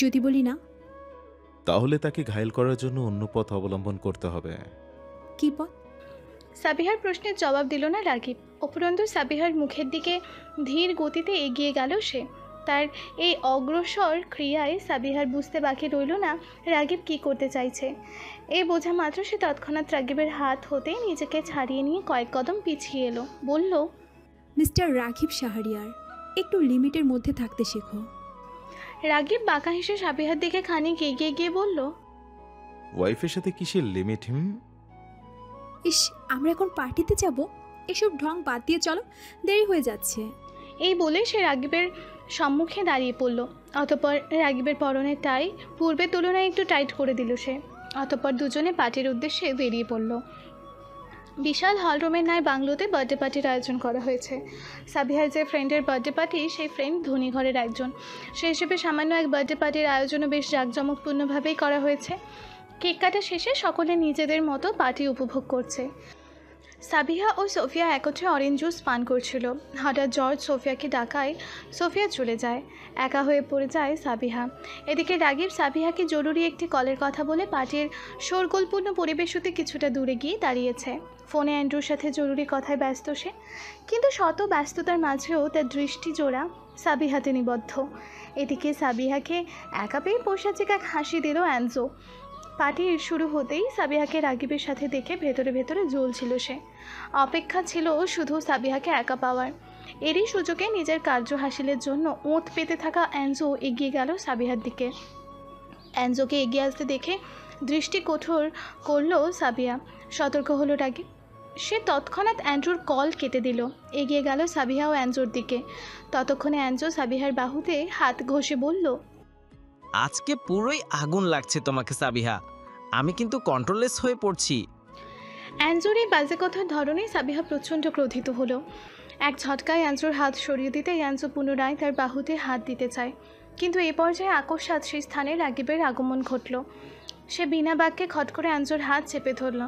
যদি বলি না? তাহলে তাকে ঘায়েল করার জন্য অন্য পথ অবলম্বন করতে হবে। কি পথ? সাবিহার প্রশ্নের জবাব দিল না রাগিব। উপরন্তু সাবিহার মুখের দিকে ধীর গতিতে এগিয়ে গেল সে। তার এই অগ্রসর ক্রিয়ায় সাবিহার বুঝতে বাকি রইল না রাগিব কি করতে চাইছে। এই বোঝা মাত্র সে তৎক্ষণাৎ রাগিবের হাত হতে নিজেকে ছাড়িয়ে নিয়ে কয়েক কদম পিছিয়ে এলো। বলল, মিস্টার রাঘিব শাহরিয়ার, একটু লিমিটের মধ্যে থাকতে শেখো। রাগিব বাঁকা হেসে সাবিহার দিকে খানিক এগিয়ে গিয়ে বলল, ওয়াইফের সাথে কিসের লিমিট? ইস, আমরা এখন পার্টিতে যাব, এসব ঢং বাদ দিয়ে চলো, দেরি হয়ে যাচ্ছে। এই বলে সে রাগিবের সম্মুখে দাঁড়িয়ে পড়ল। অতঃপর রাগিবের পরনের টাই পূর্বের তুলনায় একটু টাইট করে দিল সে। অতঃপর দুজনে পার্টির উদ্দেশ্যে বেরিয়ে পড়ল। বিশাল হলরুমের ন্যায় বাংলোতে বার্থডে পার্টির আয়োজন করা হয়েছে। সাবিহার যে ফ্রেন্ডের বার্থডে পার্টি, সেই ফ্রেন্ড ধনী ঘরের একজন। সেই হিসেবে সামান্য এক বার্থডে পার্টির আয়োজনও বেশ জাঁকজমকপূর্ণভাবেই করা হয়েছে। কেক কাটা শেষে সকলে নিজেদের মতো পার্টি উপভোগ করছে। সাবিহা ও সোফিয়া একত্রে অরেঞ্জ জুস পান করছিল। হঠাৎ জর্জ সোফিয়াকে ডাকায় সোফিয়া চলে যায়। একা হয়ে পড়ে যায় সাবিহা। এদিকে রাগিব সাবিহাকে জরুরি একটি কলের কথা বলে পার্টির শোরগোলপূর্ণ পরিবেশ হতে কিছুটা দূরে গিয়ে দাঁড়িয়েছে। ফোনে অ্যান্ড্রুর সাথে জরুরি কথায় ব্যস্ত সে, কিন্তু শত ব্যস্ততার মাঝেও তার দৃষ্টি জোড়া সাবিহাতে নিবদ্ধ। এদিকে সাবিহাকে একা পেয়ে পৈশাচিক এক হাসি দিল অ্যানজো। পার্টি শুরু হতেই সাবিহাকে রাগিবের সাথে দেখে ভেতরে ভেতরে জ্বলছিল সে। অপেক্ষা ছিল শুধু সাবিহাকে একা পাওয়ার। এরই সুযোগে নিজের কার্য হাসিলের জন্য ওঁত পেতে থাকা অ্যানজো এগিয়ে গেল সাবিহার দিকে। অ্যানজোকে এগিয়ে আসতে দেখে দৃষ্টি কঠোর করলো সাবিয়া। সতর্ক হলো রাগিব। সে তৎক্ষণাৎ অ্যান্ড্রুর কল কেটে দিল। এগিয়ে গেল সাবিহা ও অ্যানজোর দিকে। ততক্ষণে অ্যানজো সাবিহার বাহুতে হাত ঘষে বলল, আজকে পুরোই আগুন লাগছে তোমাকে সাবিহা, আমি কিন্তু কন্ট্রোললেস হয়ে পড়ছি। অ্যানজোর এই বাজে কথার ধরনে সাবিহা প্রচণ্ড ক্রোধিত হলো। এক ঝটকায় অ্যানজোর হাত সরিয়ে দিতে অ্যানজো পুনরায় তার বাহুতে হাত দিতে চায়। কিন্তু এ পর্যায়ে আকস্মাৎ সেই স্থানে রাগিবের আগমন ঘটল। সে বিনা বাক্যে খট করে অ্যানজোর হাত চেপে ধরল।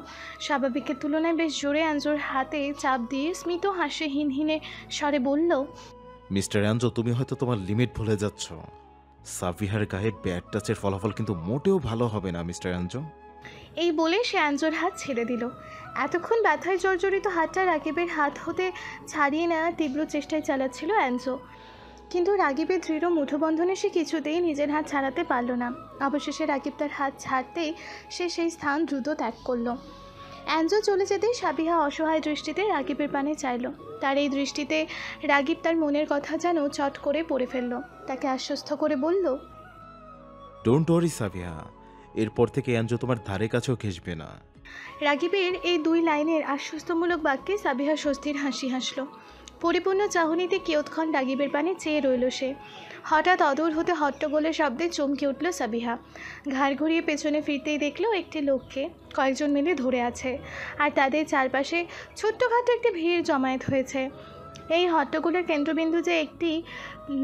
স্বাভাবিকের তুলনায় বেশ জোরে অ্যানজোর হাতে চাপ দিয়ে স্মিত হাসে হিনহিনে স্বরে বলল, মিস্টার অ্যানজো, তুমি হয়তো তোমার লিমিট ভুলে যাচ্ছ। সাবিহার গায়ে ব্যাড টাচের ফলাফল কিন্তু মোটেও ভালো হবে না মিস্টার অ্যানজো। এই বলে সে অ্যানজোর হাত ছেড়ে দিল। এতক্ষণ ব্যথায় জর্জরিত হাতটা রাগিবের হাত হতে ছাড়িয়ে নেওয়ার তীব্র চেষ্টায় চালাচ্ছিল অ্যানজো। কিন্তু রাগিবের দৃঢ় মুঠোবন্ধনে সে কিছুতেই নিজের হাত ছাড়াতে পারল না। অবশেষে রাগিব তার হাত ছাড়তেই সে সেই স্থান দ্রুত ত্যাগ করল। অ্যানজো চলে যেতেই সাবিহা অসহায় দৃষ্টিতে রাগিবের পানে চাইল। তার এই দৃষ্টিতে রাগিব তার মনের কথা যেন চট করে পড়ে ফেলল। তাকে আশ্বস্ত করে বলল, ডোন্ট ওয়ারি সাবিহা, এরপর থেকে অ্যানজো তোমার ধারে কাছেও ঘেসবে না। রাগিবের এই দুই লাইনের আশ্বস্তমূলক বাক্যে সাবিহা স্বস্তির হাসি হাসল। পরিপূর্ণ চাহনিতে কিয়ৎক্ষণ রাগিবের পানে চেয়ে রইল সে। হঠাৎ অদূর হতে হট্টগোলের শব্দে চমকে উঠল সাবিহা। ঘাড় ঘুরিয়ে পেছনে ফিরতেই দেখল একটি লোককে কয়েকজন মিলে ধরে আছে, আর তাদের চারপাশে ছোট্টখাটো একটি ভিড় জমায়েত হয়েছে। এই হট্টগোলের কেন্দ্রবিন্দু যে একটি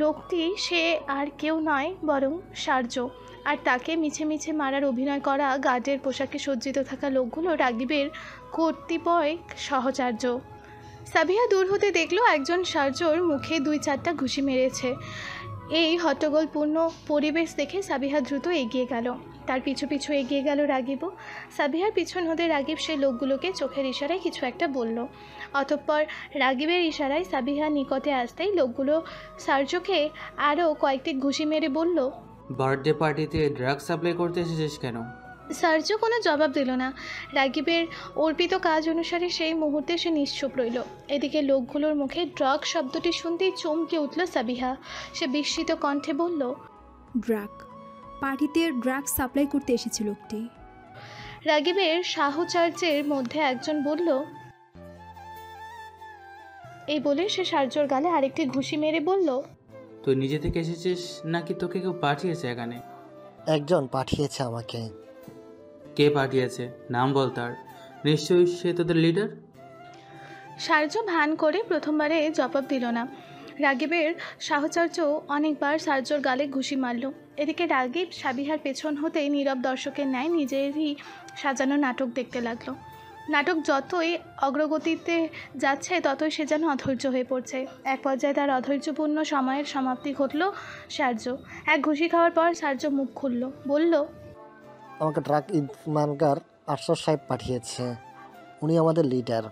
লোকটি, সে আর কেউ নয় বরং সার্জ। আর তাকে মিছে মিছে মারার অভিনয় করা গার্ডের পোশাকে সজ্জিত থাকা লোকগুলো রাগিবের কর্তৃপয় সহচার্য। সাবিহা দূর হতে দেখল একজন সার্জর মুখে 2-4টা ঘুষি মেরেছে। এই হট্টগোলপূর্ণ পরিবেশ দেখে সাবিহা দ্রুত এগিয়ে গেল। তার পিছু পিছু এগিয়ে গেল রাগিবও। সাবিহার পিছন হতে রাগিব সেই লোকগুলোকে চোখের ইশারায় কিছু একটা বলল। অতঃপর রাগিবের ইশারায় সাবিহা নিকটে আসতেই লোকগুলো সার্জকে আরও কয়েকটি ঘুষি মেরে বলল, বার্থডে পার্টিতে ড্রাগ সাপ্লাই করতে এসেছিস কেন? সার্জ কোনো জবাব দিল না। রাগিবের অর্পিত কাজ অনুসারে সেই মুহূর্তে সে নিশ্চুপ রইল। এদিকে লোকগুলোর মুখে ড্রাগ শব্দটি শুনতেই চমকে উঠল সাবিহা। সে বিস্মিত কণ্ঠে বলল, ড্রাগ পার্টিতে ড্রাগ সাপ্লাই করতে এসেছে লোকটি। রাগিবের সাহচর্যের মধ্যে একজন বলল, এই বলে সে সার্জর গালে আরেকটি ঘুষি মেরে বলল, তুই নিজে থেকে এসেছিস নাকি তোকে কেউ পাঠিয়েছে এখানে? একজন পাঠিয়েছে আমাকে। কে পাঠিয়েছে? নাম বল তার। নিশ্চয়ই সে তোদের লিডার। সার্জ ভান করে প্রথমবারে জবাব দিল না। রাগিবের সাহচর্য অনেকবার সার্জর গালে ঘুষি মারল। এদিকে রাগিব সাবিহার পেছন হতেই নীরব দর্শকের ন্যায় নিজেরই সাজানো নাটক দেখতে লাগলো। নাটক যতই অগ্রগতিতে যাচ্ছে ততই সে যেন অধৈর্য হয়ে পড়ছে। এক পর্যায়ে তার অধৈর্যপূর্ণ সময়ের সমাপ্তি ঘটল। সার্জ এক ঘুষি খাওয়ার পর সার্জ মুখ খুলল, বলল, আমাকে ড্রাগ ইনফমার্কার আফসার সাহেব পাঠিয়েছে। উনি আমাদের লিডার।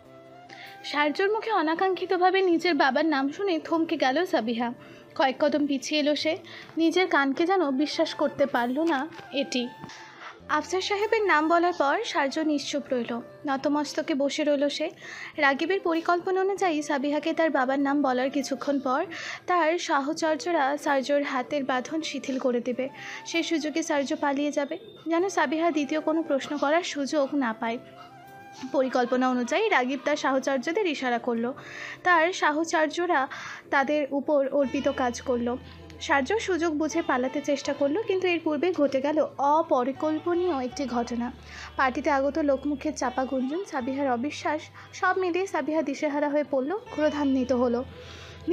সার্জর মুখে অনাকাঙ্ক্ষিতভাবে নিজের বাবার নাম শুনে থমকে গেল সাবিহা। কয়েক কদম পিছিয়ে এলো সে। নিজের কানকে যেন বিশ্বাস করতে পারল না এটি। আফসার সাহেবের নাম বলার পর সার্জ নিশ্চুপ রইল, নতমস্তকে বসে রইল সে। রাগিবের পরিকল্পনা অনুযায়ী সাবিহাকে তার বাবার নাম বলার কিছুক্ষণ পর তার সহচর্যরা সার্জর হাতের বাঁধন শিথিল করে দেবে। সেই সুযোগে সার্জ পালিয়ে যাবে, যেন সাবিহা দ্বিতীয় কোনো প্রশ্ন করার সুযোগ না পায়। পরিকল্পনা অনুযায়ী রাগিব তার সাহচর্যদের ইশারা করলো। তার সাহচর্যরা তাদের উপর অর্পিত কাজ করলো। সার্জ সুযোগ বুঝে পালাতে চেষ্টা করলো, কিন্তু এর পূর্বে ঘটে গেল অপরিকল্পনীয় একটি ঘটনা। পার্টিতে আগত লোকমুখের চাপা গুঞ্জন, সাবিহার অবিশ্বাস, সব মিলিয়ে সাবিহা দিশেহারা হয়ে পড়ল, ক্রোধান্বিত হলো।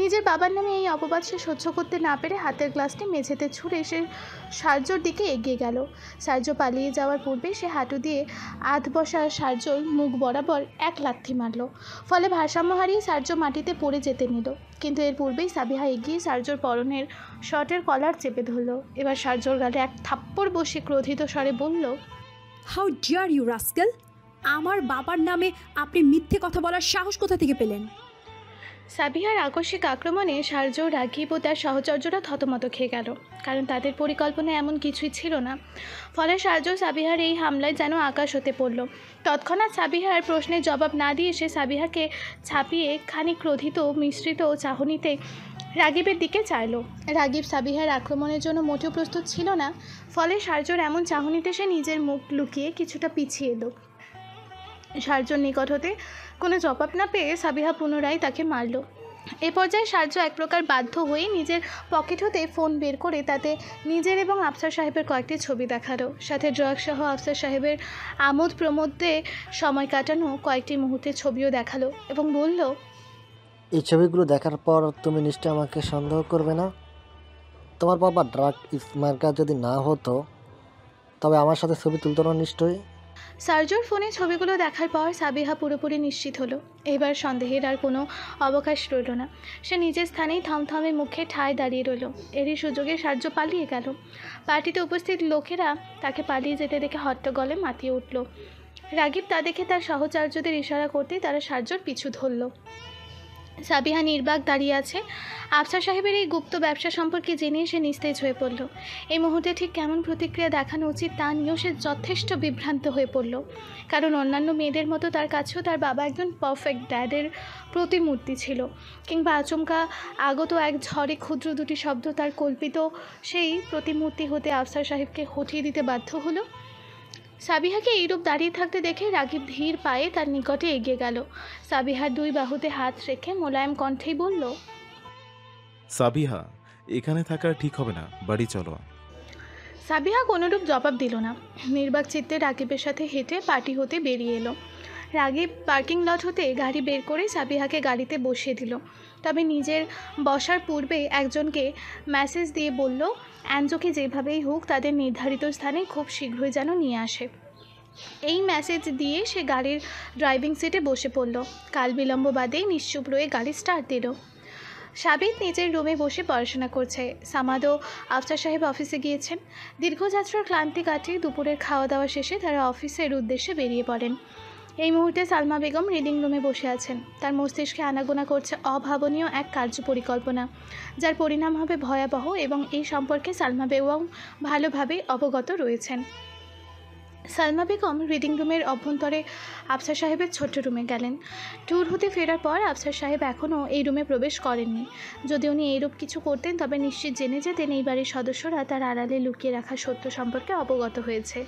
নিজের বাবার নামে এই অপবাদ সে সহ্য করতে না পেরে হাতের গ্লাসটি মেঝেতে ছুঁড়ে সে সার্জর দিকে এগিয়ে গেল। সার্জ পালিয়ে যাওয়ার পূর্বে সে হাঁটু দিয়ে আধ বসা সার্জর মুখ বরাবর এক লাথি মারল। ফলে ভারসাম্য হারিয়ে সার্জ মাটিতে পড়ে যেতে নিল, কিন্তু এর পূর্বেই সাবিহা এগিয়ে সার্জর পরনের শর্টের কলার চেপে ধরল। এবার সার্জর গালে এক থাপ্পড় বসে ক্রোধিত স্বরে বলল, হাউ ডিয়ার ইউ রাস্কেল! আমার বাবার নামে আপনি মিথ্যে কথা বলার সাহস কোথা থেকে পেলেন? সাবিহার আকস্মিক আক্রমণে সার্জ, রাগিব ও তার সহচর্যরা থতমত খেয়ে গেল, কারণ তাদের পরিকল্পনায় এমন কিছুই ছিল না। ফলে সার্জ সাবিহার এই হামলায় যেন আকাশ হতে পড়ল। তৎক্ষণাৎ সাবিহার প্রশ্নের জবাব না দিয়ে সে সাবিহাকে ছাপিয়ে খানিক ক্রোধিত মিশ্রিত চাহনিতে রাগিবের দিকে চাইল। রাগিব সাবিহার আক্রমণের জন্য মোটেও প্রস্তুত ছিল না, ফলে সার্জর এমন চাহনিতে সে নিজের মুখ লুকিয়ে কিছুটা পিছিয়ে এলো। সার্জর নিকট হতে কোনো জবাব না পেয়ে সাবিহা পুনরায় তাকে মারল। এ পর্যায়ে সার্জ এক প্রকার বাধ্য হয়ে নিজের পকেট হতে ফোন বের করে তাতে নিজের এবং আফসার সাহেবের কয়েকটি ছবি দেখালো, সাথে ড্রাগ সহ আফসার সাহেবের আমোদ প্রমোদে সময় কাটানো কয়েকটি মুহূর্তের ছবিও দেখালো এবং বলল, এই ছবিগুলো দেখার পর তুমি নিশ্চয়ই আমাকে সন্দেহ করবে না? তোমার বাবা ড্রাগ ইনফমার্কার যদি না হতো তবে আমার সাথে ছবি তুলতো না নিশ্চয়ই। সার্জর ফোনে ছবিগুলো দেখার পর সাবিহা পুরোপুরি নিশ্চিত হলো। এবার সন্দেহের আর কোনো অবকাশ রইল না। সে নিজের স্থানেই থমথমে মুখে ঠায় দাঁড়িয়ে রইল। এরই সুযোগে সার্জ পালিয়ে গেল। পার্টিতে উপস্থিত লোকেরা তাকে পালিয়ে যেতে দেখে হট্টগোলে মাতিয়ে উঠল। রাগিব তা দেখে তার সহচর্যদের ইশারা করতেই তারা সার্জর পিছু ধরল। সাবিহা নির্বাক দাঁড়িয়ে আছে। আফসার সাহেবের এই গুপ্ত ব্যবসা সম্পর্কে জেনে সে নিস্তেজ হয়ে পড়ল। এই মুহূর্তে ঠিক কেমন প্রতিক্রিয়া দেখানো উচিত তা নিয়েও সে যথেষ্ট বিভ্রান্ত হয়ে পড়ল, কারণ অন্যান্য মেয়েদের মতো তার কাছেও তার বাবা একজন পারফেক্ট ড্যাডের প্রতিমূর্তি ছিল। কিংবা আচমকা আগত এক ঝড়ে ক্ষুদ্র দুটি শব্দ তার কল্পিত সেই প্রতিমূর্তি হতে আফসার সাহেবকে হঠিয়ে দিতে বাধ্য হলো। সাবিহাকে এইরূপ দাঁড়িয়ে থাকতে দেখে রাগিব ধীর পায়ে তার নিকটে এগিয়ে গেল। সাবিহার দুই বাহুতে হাত রেখে মোলায়েম কণ্ঠেই বলল, সাবিহা, এখানে থাকা ঠিক হবে না, বাড়ি চলো। সাবিহা কোনোরূপ জবাব দিল না। নির্বাক চিত্তে রাগিবের সাথে হেঁটে পার্টি হতে বেরিয়ে এলো। রাগিব পার্কিং লট হতে গাড়ি বের করে সাবিহাকে গাড়িতে বসিয়ে দিল। তবে নিজের বসার পূর্বে একজনকে মেসেজ দিয়ে বলল, অ্যাঞ্জোকে যেভাবেই হোক তাদের নির্ধারিত স্থানে খুব শীঘ্রই যেন নিয়ে আসে। এই মেসেজ দিয়ে সে গাড়ির ড্রাইভিং সিটে বসে পড়ল। কাল বিলম্ব বাদেই নিশ্চুপ রয়ে গাড়ি স্টার্ট দিল। সাবিত নিজের রুমে বসে পড়াশোনা করছে। সামাদও আফসার সাহেব অফিসে গিয়েছেন। দীর্ঘযাত্রার ক্লান্তি কাটিয়ে দুপুরের খাওয়া দাওয়া শেষে তারা অফিসের উদ্দেশ্যে বেরিয়ে পড়েন। এই মুহূর্তে সালমা বেগম রিডিং রুমে বসে আছেন। তার মস্তিষ্কে আনাগোনা করছে অভাবনীয় এক কার্য পরিকল্পনা, যার পরিণাম হবে ভয়াবহ, এবং এই সম্পর্কে সালমা বেগম ভালোভাবে অবগত রয়েছেন। সালমা বেগম রিডিং রুমের অভ্যন্তরে আফসার সাহেবের ছোট্ট রুমে গেলেন। ট্যুর হতে ফেরার পর আফসার সাহেব এখনও এই রুমে প্রবেশ করেননি। যদি উনি এইরূপ কিছু করতেন তবে নিশ্চিত জেনে যেতেন এই বাড়ির সদস্যরা তার আড়ালে লুকিয়ে রাখা সত্য সম্পর্কে অবগত হয়েছে।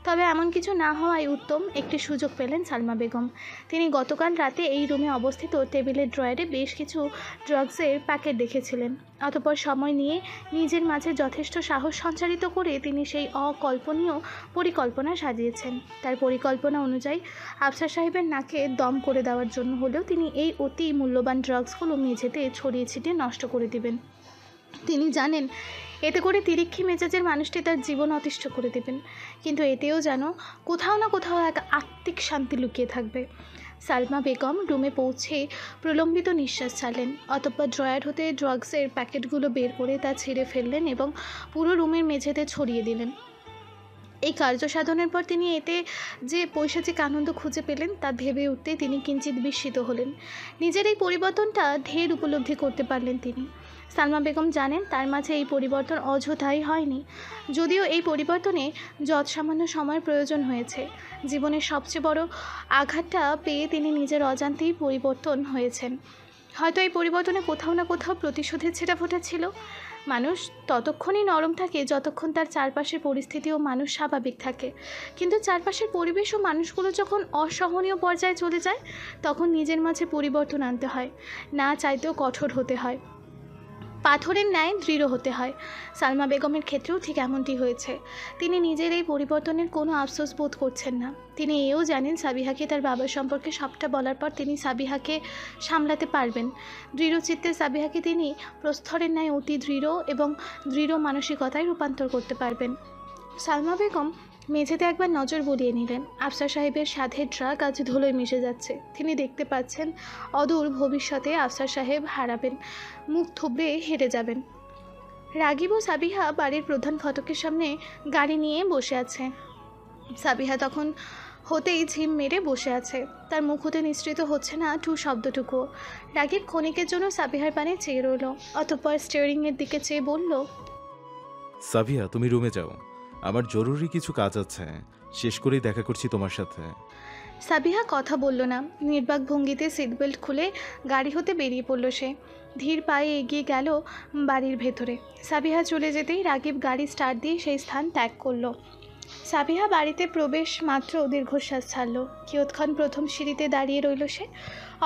তবে এমন কিছু না হওয়ায় উত্তম একটি সুযোগ পেলেন সালমা বেগম। তিনি গতকাল রাতে এই রুমে অবস্থিত টেবিলের ড্রয়ারে বেশ কিছু ড্রাগসের প্যাকেট দেখেছিলেন। অতঃপর সময় নিয়ে নিজের মাঝে যথেষ্ট সাহস সঞ্চারিত করে তিনি সেই অকল্পনীয় পরিকল্পনা সাজিয়েছেন। তার পরিকল্পনা অনুযায়ী আফসার সাহেবের নাকে দম করে দেওয়ার জন্য হলেও তিনি এই অতি মূল্যবান ড্রাগসগুলো মেঝেতে ছড়িয়ে ছিটিয়ে নষ্ট করে দিবেন। তিনি জানেন এতে করে তিরিক্ষি মেজাজের মানুষটি তার জীবন অতিষ্ঠ করে দেবেন, কিন্তু এতেও যেন কোথাও না কোথাও এক আত্মিক শান্তি লুকিয়ে থাকবে। সালমা বেগম রুমে পৌঁছে প্রলম্বিত নিঃশ্বাস ছাড়লেন। অতঃপর ড্রয়ার হতে ড্রাগসের প্যাকেটগুলো বের করে তা ছিঁড়ে ফেললেন এবং পুরো রুমের মেঝেতে ছড়িয়ে দিলেন। এই কার্য সাধনের পর তিনি এতে যে পৈশাচিক আনন্দ খুঁজে পেলেন তা ভেবে উঠতে তিনি কিঞ্চিত বিস্মিত হলেন। নিজের এই পরিবর্তনটা ঢের উপলব্ধি করতে পারলেন তিনি। সালমা বেগম জানেন তার মাঝে এই পরিবর্তন অযথাই হয়নি, যদিও এই পরিবর্তনে যৎসামান্য সময়ের প্রয়োজন হয়েছে। জীবনের সবচেয়ে বড় আঘাতটা পেয়ে তিনি নিজের অজান্তেই পরিবর্তন হয়েছেন। হয়তো এই পরিবর্তনে কোথাও না কোথাও প্রতিশোধের ছিটাফোঁটা ছিল। মানুষ ততক্ষণই নরম থাকে যতক্ষণ তার চারপাশের পরিস্থিতি ও মানুষ স্বাভাবিক থাকে, কিন্তু চারপাশের পরিবেশ ও মানুষগুলো যখন অসহনীয় পর্যায়ে চলে যায় তখন নিজের মাঝে পরিবর্তন আনতে হয়, না চাইতেও কঠোর হতে হয়, পাথরের ন্যায় দৃঢ় হতে হয়। সালমা বেগমের ক্ষেত্রেও ঠিক এমনটি হয়েছে। তিনি নিজের এই পরিবর্তনের কোনো আফসোস বোধ করছেন না। তিনি এও জানেন সাবিহাকে তার বাবার সম্পর্কে সবটা বলার পর তিনি সাবিহাকে সামলাতে পারবেন। দৃঢ়চিত্তে সাবিহাকে তিনি প্রস্তরের ন্যায় অতি দৃঢ় এবং দৃঢ় মানসিকতায় রূপান্তর করতে পারবেন। সালমা বেগম মেঝেতে একবার নজর বুলিয়ে নিলেন। আফসার সাহেবের সাধের ড্রাগ আজ ধুলোয় মিশে যাচ্ছে। তিনি দেখতে পাচ্ছেন অদূর ভবিষ্যতে আফসার সাহেব হারাবেন, মুখ থুবড়ে হেরে যাবেন। রাগিব ও সাবিহা বাড়ির প্রধান ফটকের সামনে গাড়ি নিয়ে বসে আছে। সাবিহা তখন হতেই ঝিম মেরে বসে আছে, তার মুখ হতে নিঃসৃত হচ্ছে না টু শব্দটুকু। রাগিব ক্ষণিকের জন্য সাবিহার পানে চেয়ে রইল, অতঃপর স্টিয়ারিংয়ের দিকে চেয়ে বলল, সাভিয়া তুমি রুমে যাও, আমার জরুরি কিছু কাজ আছে, শেষ করেই দেখা করছি তোমার সাথে। সাবিহা কথা বলল না। নির্বাক ভঙ্গিতে সিট বেল্ট খুলে গাড়ি হতে বেরিয়ে পড়ল সে। ধীর পায়ে এগিয়ে গেল বাড়ির ভেতরে। সাবিহা চলে যেতেই রাগিব গাড়ি স্টার্ট দিয়ে সেই স্থান ত্যাগ করল। সাবিহা বাড়িতে প্রবেশ মাত্র দীর্ঘশ্বাস ছাড়ল। কিয়ৎক্ষণ প্রথম সিঁড়িতে দাঁড়িয়ে রইল সে।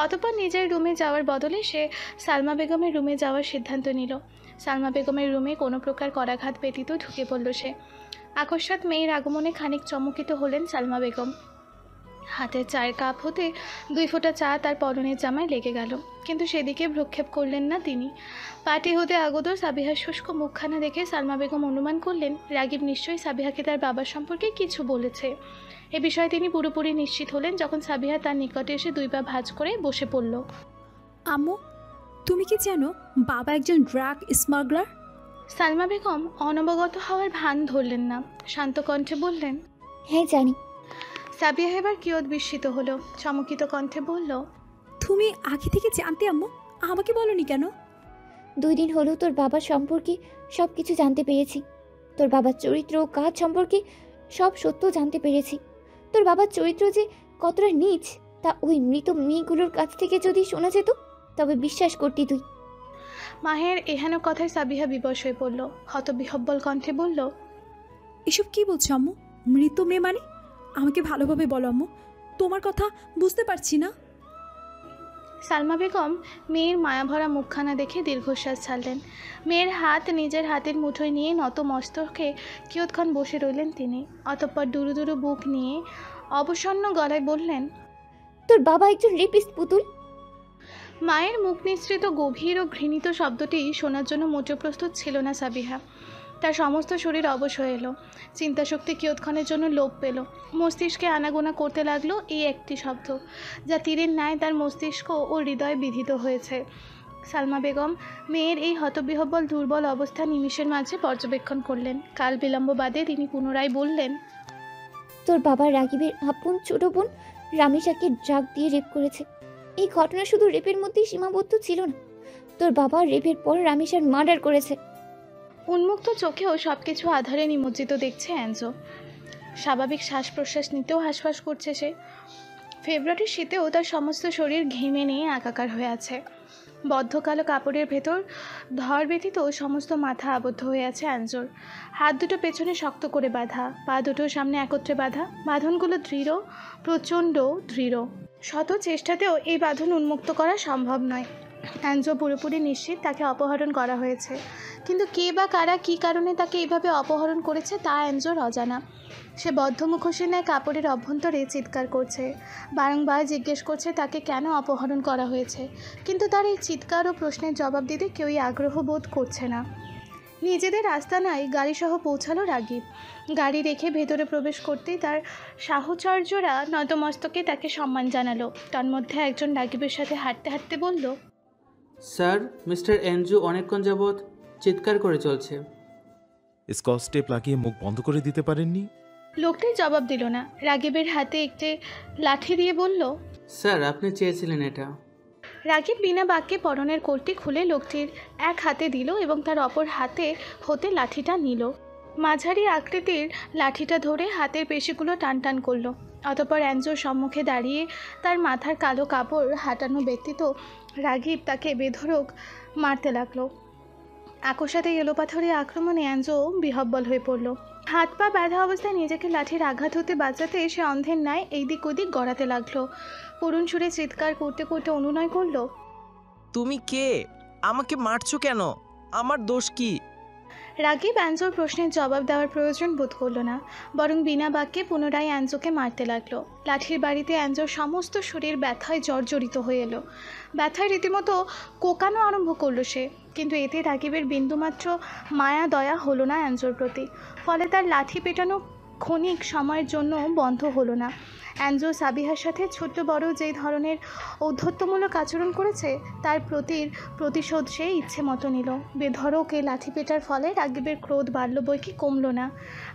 অতঃপর নিজের রুমে যাওয়ার বদলে সে সালমা বেগমের রুমে যাওয়ার সিদ্ধান্ত নিল। সালমা বেগমের রুমে কোনো প্রকার করাঘাত ব্যতীত ঢুকে পড়ল সে। আকস্মাৎ মেয়ের আগমনে খানিক চমকিত হলেন সালমা বেগম। হাতের চায়ের কাপ হতে 2 ফোঁটা চা তার পরনের জামায় লেগে গেল, কিন্তু সেদিকে ভ্রুক্ষেপ করলেন না তিনি। পার্টি হতে আগত সাবিহার শুষ্ক মুখখানা দেখে সালমা বেগম অনুমান করলেন রাগিব নিশ্চয়ই সাবিহাকে তার বাবার সম্পর্কে কিছু বলেছে। এ বিষয়ে তিনি পুরোপুরি নিশ্চিত হলেন যখন সাবিহা তার নিকটে এসে 2 পা ভাঁজ করে বসে পড়ল। আম্মু, তুমি কি জানো বাবা একজন ড্রাগ স্মাগলার? সালমা বেগম অনবগত হওয়ার ভান ধরলেন না, শান্ত কণ্ঠে বললেন, হ্যাঁ জানি। সাবিহা এবার কিয়ৎ বিস্মিত হলো, চমকিত কণ্ঠে বলল, তুমি আগে থেকে জানতে আম্মু, আমাকে বলনি কেন? 2 দিন হলো তোর বাবার সম্পর্কে সব কিছু জানতে পেরেছি। তোর বাবার চরিত্র ও কাজ সম্পর্কে সব সত্য জানতে পেরেছি। তোর বাবার চরিত্র যে কতটা নীচ তা ওই মৃত মেয়েগুলোর কাছ থেকে যদি শোনা যেত তবে বিশ্বাস করতি তুই। মাহের এহেন কথায় সাবিহা বিবশ হয়ে পড়ল। হতবিহব্বল কণ্ঠে বলল, এসব কি বলছো আম্মু? মৃত মেয়ে মানে? আমাকে ভালোভাবে বলো আম্মু, তোমার কথা বুঝতে পারছি না। সালমা বেগম মেয়ের মায়াভরা মুখখানা দেখে দীর্ঘশ্বাস ছাড়লেন। মেয়ের হাত নিজের হাতের মুঠোয় নিয়ে নত মস্তকে কিয়ৎক্ষণ বসে রইলেন তিনি। অতঃপর দুরু দুরু বুক নিয়ে অবসন্ন গলায় বললেন, তোর বাবা একজন রেপিস্ট পুতুল। মায়ের মুখ নিঃসৃত গভীর ও ঘৃণিত শব্দটি শোনার জন্য মোটেও প্রস্তুত ছিল না সাবিহা। তার সমস্ত শরীর অবশ হয়ে এলো। চিন্তাশক্তি কিয়ৎক্ষণের জন্য লোপ পেল। মস্তিষ্কে আনাগোনা করতে লাগলো এই একটি শব্দ, যা তীরের ন্যায় তার মস্তিষ্ক ও হৃদয়ে বিধিত হয়েছে। সালমা বেগম মেয়ের এই হতবিহব্বল দুর্বল অবস্থা নিমিষের মাঝে পর্যবেক্ষণ করলেন। কাল বিলম্ব বাদে তিনি পুনরায় বললেন, তোর বাবা রাগিবের আপন ছোট বোন রামিসাকে ড্রাগ দিয়ে রেপ করেছে। এই ঘটনা শুধু রেপের মধ্যেই সীমাবদ্ধ ছিল না, তোর বাবা রেপের পর রামিসার মার্ডার করেছে। উন্মুক্ত চোখেও সব কিছু আধারে নিমজ্জিত দেখছে অ্যাঞ্জো। স্বাভাবিক শ্বাস প্রশ্বাস নিতেও হাঁসফাঁস করছে সে। ফেব্রুয়ারির শীতেও তার সমস্ত শরীর ঘেমে নিয়ে একাকার হয়ে আছে। বদ্ধ কালো কাপড়ের ভেতর ধর ব্যতীত সমস্ত মাথা আবদ্ধ হয়ে আছে অ্যাঞ্জোর। হাত দুটো পেছনে শক্ত করে বাঁধা, পা দুটো সামনে একত্রে বাঁধা। বাঁধনগুলো দৃঢ়, প্রচণ্ড দৃঢ়। শত চেষ্টাতেও এই বাঁধন উন্মুক্ত করা সম্ভব নয়। অ্যাঞ্জো পুরোপুরি নিশ্চিত তাকে অপহরণ করা হয়েছে, কিন্তু কে বা কারা কী কারণে তাকে এইভাবে অপহরণ করেছে তা অ্যাঞ্জোর অজানা। সে বদ্ধ মুখোশের ন্যায় কাপড়ের অভ্যন্তরে চিৎকার করছে, বারংবার জিজ্ঞেস করছে তাকে কেন অপহরণ করা হয়েছে, কিন্তু তার এই চিৎকার ও প্রশ্নের জবাব দিতে কেউই আগ্রহ বোধ করছে না। নিজেদের আস্তানায় গাড়িসহ পৌঁছালো রাগিব। গাড়ি রেখে ভেতরে প্রবেশ করতেই তার সাহচর্যরা নতমস্তকে তাকে সম্মান জানালো। তন্মধ্যে একজন রাগিবের সাথে হাঁটতে হাঁটতে বলল, স্যার, মিস্টার এনজু অনেকক্ষণ যাবৎ চিৎকার করে চলছে। স্কচ টেপ লাগিয়ে মুখ বন্ধ করে দিতে পারেননি? লোকটি জবাব দিল না। রাগিবের হাতে একটি লাঠি দিয়ে বলল, স্যার, আপনি চেয়েছিলেন এটা। রাগিব বিনা বাক্যে পরনের কোটটি খুলে লোকটির এক হাতে দিল এবং তার অপর হাতে হতে লাঠিটা নিল। মাঝারি আকৃতির লাঠিটা ধরে হাতের পেশিগুলো টান টান করলো। অতঃপর অ্যাঞ্জোর সম্মুখে দাঁড়িয়ে তার মাথার কালো কাপড় হাঁটানো ব্যতীত রাগিব তাকে বেধড়ক মারতে লাগলো। আকস্মাতে এলোপাথরে আক্রমণে অ্যাঞ্জো বিহব্বল হয়ে পড়ল। হাত পা বাঁধা অবস্থায় নিজেকে লাঠির আঘাত হতে বাঁচাতে সে অন্ধের ন্যায় এইদিক ওদিক গড়াতে লাগলো। করুণ সুরে চিৎকার করতে করতে অনুনয় করল, তুমি কে? আমাকে মারছো কেন? আমার দোষ কি? রাগিব অ্যাঞ্জোর প্রশ্নের জবাব দেওয়ার প্রয়োজন বোধ করলো না, বরং বিনা বাক্যে পুনরায় অ্যাঞ্জোকে মারতে লাগলো। লাঠির বাড়িতে অ্যাঞ্জোর সমস্ত শরীর ব্যথায় জর্জরিত হয়ে এলো। ব্যথায় রীতিমতো কোকানো আরম্ভ করলো সে, কিন্তু এতে রাগিবের বিন্দুমাত্র মায়া দয়া হলো না অ্যাঞ্জোর প্রতি। ফলে তার লাঠি পেটানো ক্ষণিক সময়ের জন্য বন্ধ হলো না। অ্যাঞ্জো সাবিহার সাথে ছোট্ট বড় যেই ধরনের ঔদ্ধত্যমূলক আচরণ করেছে তার প্রতিশোধ সে ইচ্ছে মতো নিল। বেধড়ক এই লাঠি পেটার ফলে রাগিবের ক্রোধ বাড়ল বইকি কমল না।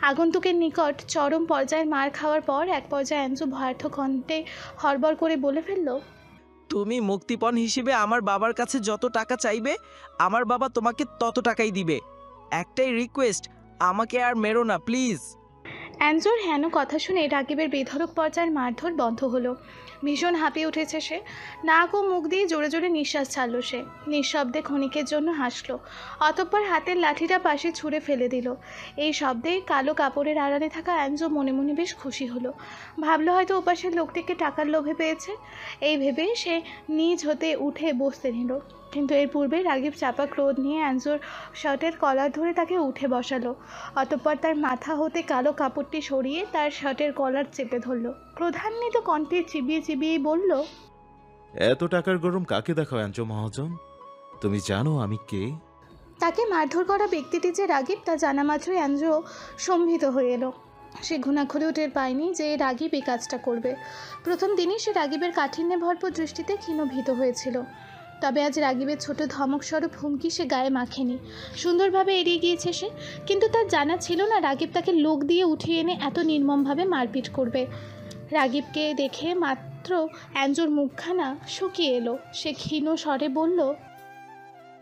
আগন্তুকের নিকট চরম পর্যায়ের মার খাওয়ার পর এক পর্যায়ে অ্যাঞ্জো ভয়ার্থ কণ্ঠে হড়বড় করে বলে ফেলল, তুমি মুক্তিপণ হিসেবে আমার বাবার কাছে যত টাকা চাইবে আমার বাবা তোমাকে তত টাকাই দিবে। একটাই রিকোয়েস্ট, আমাকে আর মেরো না প্লিজ। অ্যাঞ্জোর হেন কথা শুনে রাগিবের বেধড়ক পর্যায়ের মারধর বন্ধ হলো। ভীষণ হাঁপিয়ে উঠেছে সে। নাক ও মুখ দিয়ে জোরে জোরে নিঃশ্বাস ছাড়ল সে। নিঃশব্দে ক্ষণিকের জন্য হাসলো। অতঃপর হাতের লাঠিটা পাশে ছুঁড়ে ফেলে দিল। এই শব্দে কালো কাপড়ের আড়ালে থাকা অ্যাঞ্জো মনে মনে বেশ খুশি হলো। ভাবলো হয়তো ওপাশের লোকটিকে টাকার লোভে পেয়েছে। এই ভেবে সে নিজ হতে উঠে বসতে নিল, কিন্তু এর পূর্বে রাগিব চাপা ক্রোধ নিয়ে অ্যাঞ্জোর শার্টের কলার ধরে তাকে উঠে বসালো। অতঃপর তার মাথা হতে কালো কাপড়টি সরিয়ে তার শার্টের কলার চেপে ধরল। ক্রোধান্বিত কণ্ঠে চিবিয়ে চিবিয়েই বলল, এত টাকার গরম কাকে দেখাও অ্যাঞ্জো মহাজন? তুমি জানো আমি কে? তাকে মারধর করা ব্যক্তিটি যে রাগিব তা জানা মাত্রই অ্যাঞ্জো সম্ভিত হয়ে এলো। সে ঘুণাক্ষরেও টের পায়নি যে রাগিব এই কাজটা করবে। প্রথম দিনই সে রাগিবের কাঠিন্যে ভরপুর দৃষ্টিতে ক্ষীণ ভীত হয়েছিল। তবে আজ রাগিবের ছোট ধমক স্বরূপ হুমকি সে গায়ে মাখেনি। সুন্দরভাবে এড়িয়ে গিয়েছে সে, কিন্তু তার জানা ছিল না রাগিব তাকে লোক দিয়ে উঠিয়ে এনে এত নির্মমভাবে মারপিট করবে। রাগিবকে দেখে মাত্র অ্যাঞ্জোর মুখখানা শুকিয়ে এলো। সে ক্ষীণ স্বরে বলল,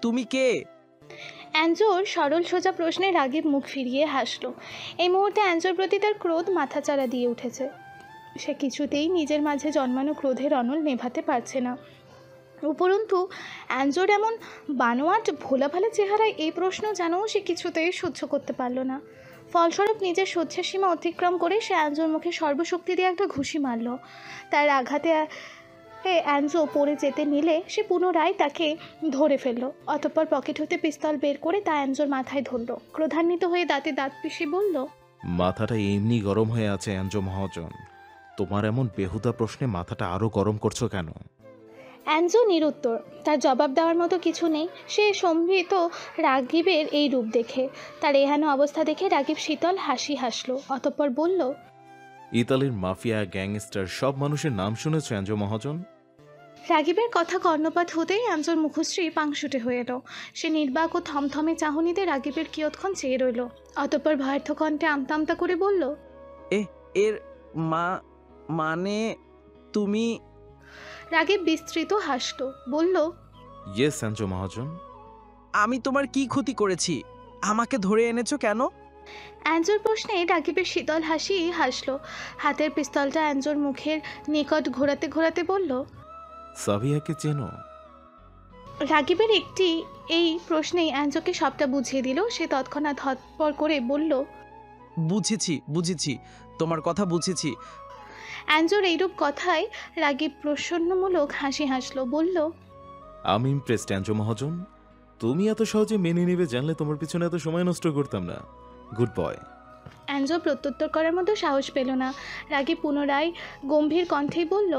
তুমি কে? অ্যাঞ্জোর সরল সোজা প্রশ্নে রাগিব মুখ ফিরিয়ে হাসল। এই মুহূর্তে অ্যাঞ্জোর প্রতি তার ক্রোধ মাথাচাড়া দিয়ে উঠেছে। সে কিছুতেই নিজের মাঝে জন্মানো ক্রোধের অনল নেভাতে পারছে না। উপরন্তু অ্যাঞ্জোর এমন বানোয়াট ভোলাভালা চেহারায় এই প্রশ্ন জানাও সে কিছুতেই সহ্য করতে পারল না। ফলস্বরূপ নিজের সহ্যের সীমা অতিক্রম করে সে অ্যাঞ্জোর মুখে সর্বশক্তি দিয়ে একটা ঘুষি মারল। তার আঘাতে অ্যাঞ্জো পড়ে যেতে নিলে সে পুনরায় তাকে ধরে ফেলল। অতঃপর পকেট হতে পিস্তল বের করে তা অ্যাঞ্জোর মাথায় ধরল। ক্রোধান্বিত হয়ে দাঁতে দাঁত পিষে বলল, মাথাটা এমনি গরম হয়ে আছে অ্যাঞ্জো মহাজন। তোমার এমন বেহুদা প্রশ্নে মাথাটা আরো গরম করছো কেন? অ্যাঞ্জো নিরুত্তর। তার জবাব দেওয়ার মতো কিছু নেই। সে সম্ভ্রিত রাগিবের এই রূপ দেখে, তার এহেন অবস্থা দেখে রাগিব শীতল হাসি হাসল। অতঃপর বলল, ইতালির মাফিয়া গ্যাংস্টার সব মানুষের নাম শুনেছ অ্যাঞ্জো মহাজন? রাগিবের কথা কর্ণপাত হতেই অ্যাঞ্জোর মুখশ্রী পাংশুটে হয়ে এলো। সে নির্বাক ও থমথমে চাহনিতে রাগিবের কিয়ৎক্ষণ চেয়ে রইল। অতঃপর ভয়ার্থ কণ্ঠে আমতা আমতা করে বলল, এর মানে তুমি? রাগিব বিস্তৃত হাসল, বলল, ইয়েস অ্যাঞ্জো মহাজন। আমি তোমার কি ক্ষতি করেছি? আমাকে ধরে এনেছো কেন? অ্যাঞ্জোর প্রশ্নে রাগিবের শীতল হাসি হাসল। হাতের পিস্তলটা অ্যাঞ্জোর মুখের নিকট ঘোরাতে ঘোরাতে বলল, সাবিয়াকে চেনো? রাগিবের একটি এই প্রশ্নেই অ্যাঞ্জোকে সবটা বুঝিয়ে দিল। সে তৎক্ষণাৎ হতপর করে বলল, বুঝেছি, তোমার কথা বুঝেছি। অ্যাঞ্জোর এইরূপ কথায় রাগিব প্রসন্নমূলক হাসি হাসল, বলল, আমি ইমপ্রেসড অ্যাঞ্জো মহাজন। তুমি এত সহজে মেনে নেবে জানলে তোমার পিছনে এত সময় নষ্ট করতাম না। Good boy. অ্যাঞ্জো প্রত্যুত্তর করার মতো সাহস পেল না। রাগী পুনরায় গম্ভীর কণ্ঠেই বলল,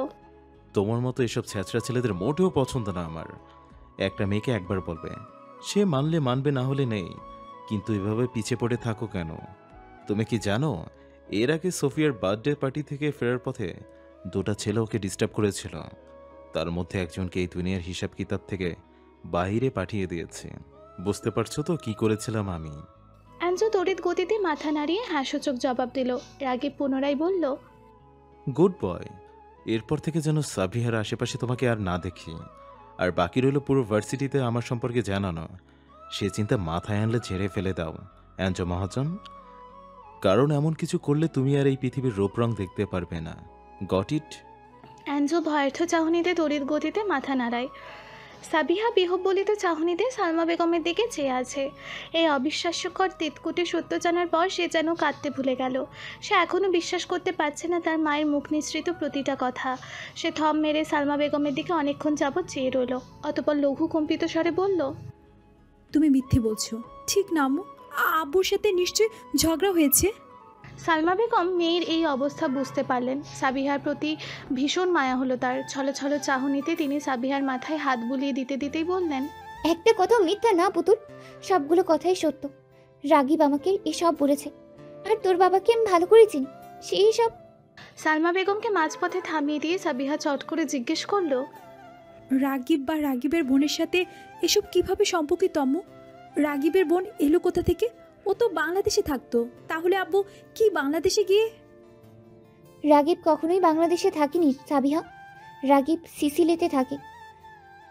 তোমার মতো এসব ছ্যাঁচড়া ছেলেদের মোটেও পছন্দ না আমার। একটা মেয়েকে একবার বলবে, সে মানলে মানবে, না হলে নেই, কিন্তু এভাবে পিছে পড়ে থাকো কেন? তুমি কি জানো এর আগে সোফিয়ার বার্থডে পার্টি থেকে ফেরার পথে 2টা ছেলে ওকে ডিস্টার্ব করেছিল। তার মধ্যে একজনকে এই দুনিয়ার হিসাব কিতাব থেকে বাইরে পাঠিয়ে দিয়েছে। বুঝতে পারছো তো কি করেছিলাম আমি? অ্যাঞ্জো তড়িৎ গতিতে মাথা নাড়িয়ে হাস্যচোখ জবাব দিল। রাগী পুনরায় বলল, গুড বয়। এরপর থেকে যেন সাবিহার আশেপাশে তোমাকে আর না দেখি। আর বাকি রইল পুরো ভার্সিটিতে আমার সম্পর্কে জানানো। সে চিন্তা মাথায় আনলে ঝেড়ে ফেলে দাও অ্যাঞ্জো মহাজন, কারণ এমন কিছু করলে তুমি আর এই পৃথিবীর রূপ রং দেখতে পারবে না। Got it? অ্যাঞ্জো ভয়ার্থ চাহনিতে তড়িৎ গতিতে মাথা নাড়ায়। সাবিহা বিহ্বলিত চাহনিতে সালমা বেগমের দিকে চেয়ে আছে। এই অবিশ্বাস্যকর তিতকুটে সত্য জানার পর সে যেন কাঁদতে ভুলে গেল। সে এখনও বিশ্বাস করতে পারছে না তার মায়ের মুখ নিঃসৃত প্রতিটা কথা। সে থম মেরে সালমা বেগমের দিকে অনেকক্ষণ যাবৎ চেয়ে রইল। অতপর লঘু কম্পিত স্বরে বলল, তুমি মিথ্যে বলছো। ঠিক না আম্মু? আব্বুর সাথে নিশ্চয়ই ঝগড়া হয়েছে। সালমা বেগম মেয়ের এই অবস্থা বুঝতে পারলেন। সাবিহার প্রতি ভীষণ মায়া হলো তার। ছলো ছলো চাহনিতে তিনি সাবিহার মাথায় হাত বুলিয়ে দিতে দিতেই বললেন, একটা কথাও মিথ্যা না পুতুল, সবগুলো কথাই সত্য। রাগীব আমাকে এসব বলেছে, আর তোর বাবাকে আমি ভালো করে চিনি, সেই সব। সালমা বেগমকে মাঝপথে থামিয়ে দিয়ে সাবিহা চট করে জিজ্ঞেস করলো, রাগীব বা রাগীবের বোনের সাথে এসব কিভাবে সম্পর্কিত আম্মু? রাগীবের বোন এলো কোথা থেকে? ও তো বাংলাদেশে থাকতো। তাহলে আব্বু কি বাংলাদেশে গিয়ে? রাগীব কখনোই বাংলাদেশে থাকেনি সাবিহা, রাগীব সিসিলিতে থাকে।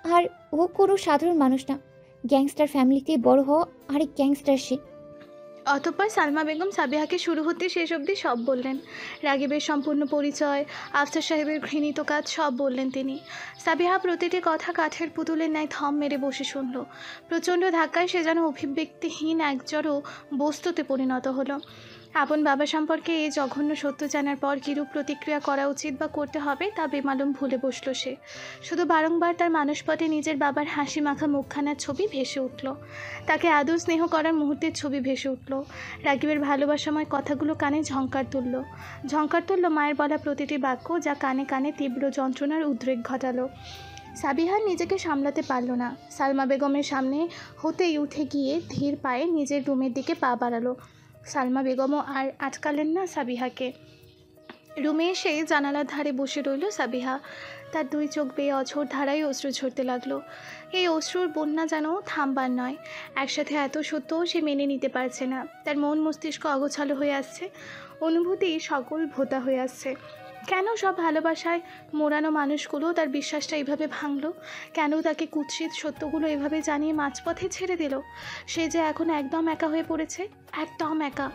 আর ও কোনো সাধারণ মানুষ না, গ্যাংস্টার ফ্যামিলিতে বড় হওয়া আরেক গ্যাংস্টার সে। অতঃপর সালমা বেগম সাবিহাকে শুরু হতে শেষ অবধি সব বললেন। রাগীবের সম্পূর্ণ পরিচয়, আফসার সাহেবের ঘৃণিত কাজ সব বললেন তিনি। সাবিহা প্রতিটি কথা কাঠের পুতুলের ন্যায় থম মেরে বসে শুনল। প্রচণ্ড ধাক্কায় সে যেন অভিব্যক্তিহীন একজড়ো বস্তুতে পরিণত হলো। আপন বাবা সম্পর্কে এই জঘন্য সত্য জানার পর কীরূপ প্রতিক্রিয়া করা উচিত বা করতে হবে তা বেমালুম ভুলে বসল সে। শুধু বারংবার তার মানসপটে নিজের বাবার হাসি মাখা মুখখানার ছবি ভেসে উঠল। তাকে আদৌ স্নেহ করার মুহূর্তের ছবি ভেসে উঠল। রাগীবের ভালোবাসাময় কথাগুলো কানে ঝংকার তুলল মায়ের বলা প্রতিটি বাক্য, যা কানে কানে তীব্র যন্ত্রণার উদ্রেক ঘটালো। সাবিহা নিজেকে সামলাতে পারল না। সালমা বেগমের সামনে হতেই উঠে গিয়ে ধীর পায়ে নিজের রুমের দিকে পা বাড়ালো। সালমা বেগমও আর আটকালেন না সাবিহাকে। রুমে এসে জানালার ধারে বসে রইল সাবিহা। তার 2 চোখ বেয়ে অঝোর ধারায় অশ্রু ঝরতে লাগলো। এই অশ্রুর বন্যা যেন থামবার নয়। একসাথে এত সত্যও সে মেনে নিতে পারছে না। তার মন মস্তিষ্ক অগোছালো হয়ে আসছে, অনুভূতি সকল ভোতা হয়ে আসছে। কেন সব ভালোবাসায় মোড়ানো মানুষগুলো তার বিশ্বাসটা এভাবে ভাঙলো? কেন তাকে কুৎসিত সত্যগুলো এভাবে জানিয়ে মাঝপথে ছেড়ে দিল? সে যে এখন একদম একা হয়ে পড়েছে, একদম একা।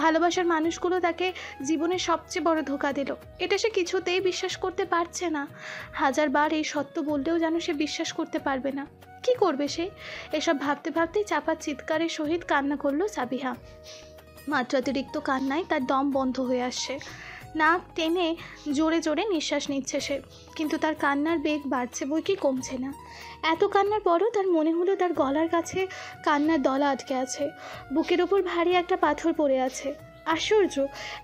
ভালোবাসার মানুষগুলো তাকে জীবনের সবচেয়ে বড় ধোঁকা দিল। এটা সে কিছুতেই বিশ্বাস করতে পারছে না। 1000বার এই সত্য বললেও যেন সে বিশ্বাস করতে পারবে না। কি করবে সে? এসব ভাবতে ভাবতেই চাপা চিৎকারের সহিত কান্না করলো সাবিহা। মাত্রাতিরিক্ত কান্নায় তার দম বন্ধ হয়ে আসছে। নাক টেনে জোরে জোরে নিঃশ্বাস নিচ্ছে সে, কিন্তু তার কান্নার বেগ বাড়ছে বই কি কমছে না। এত কান্নার পরও তার মনে হলো তার গলার কাছে কান্নার দলা আটকে আছে, বুকের ওপর ভারী একটা পাথর পড়ে আছে। আশ্চর্য,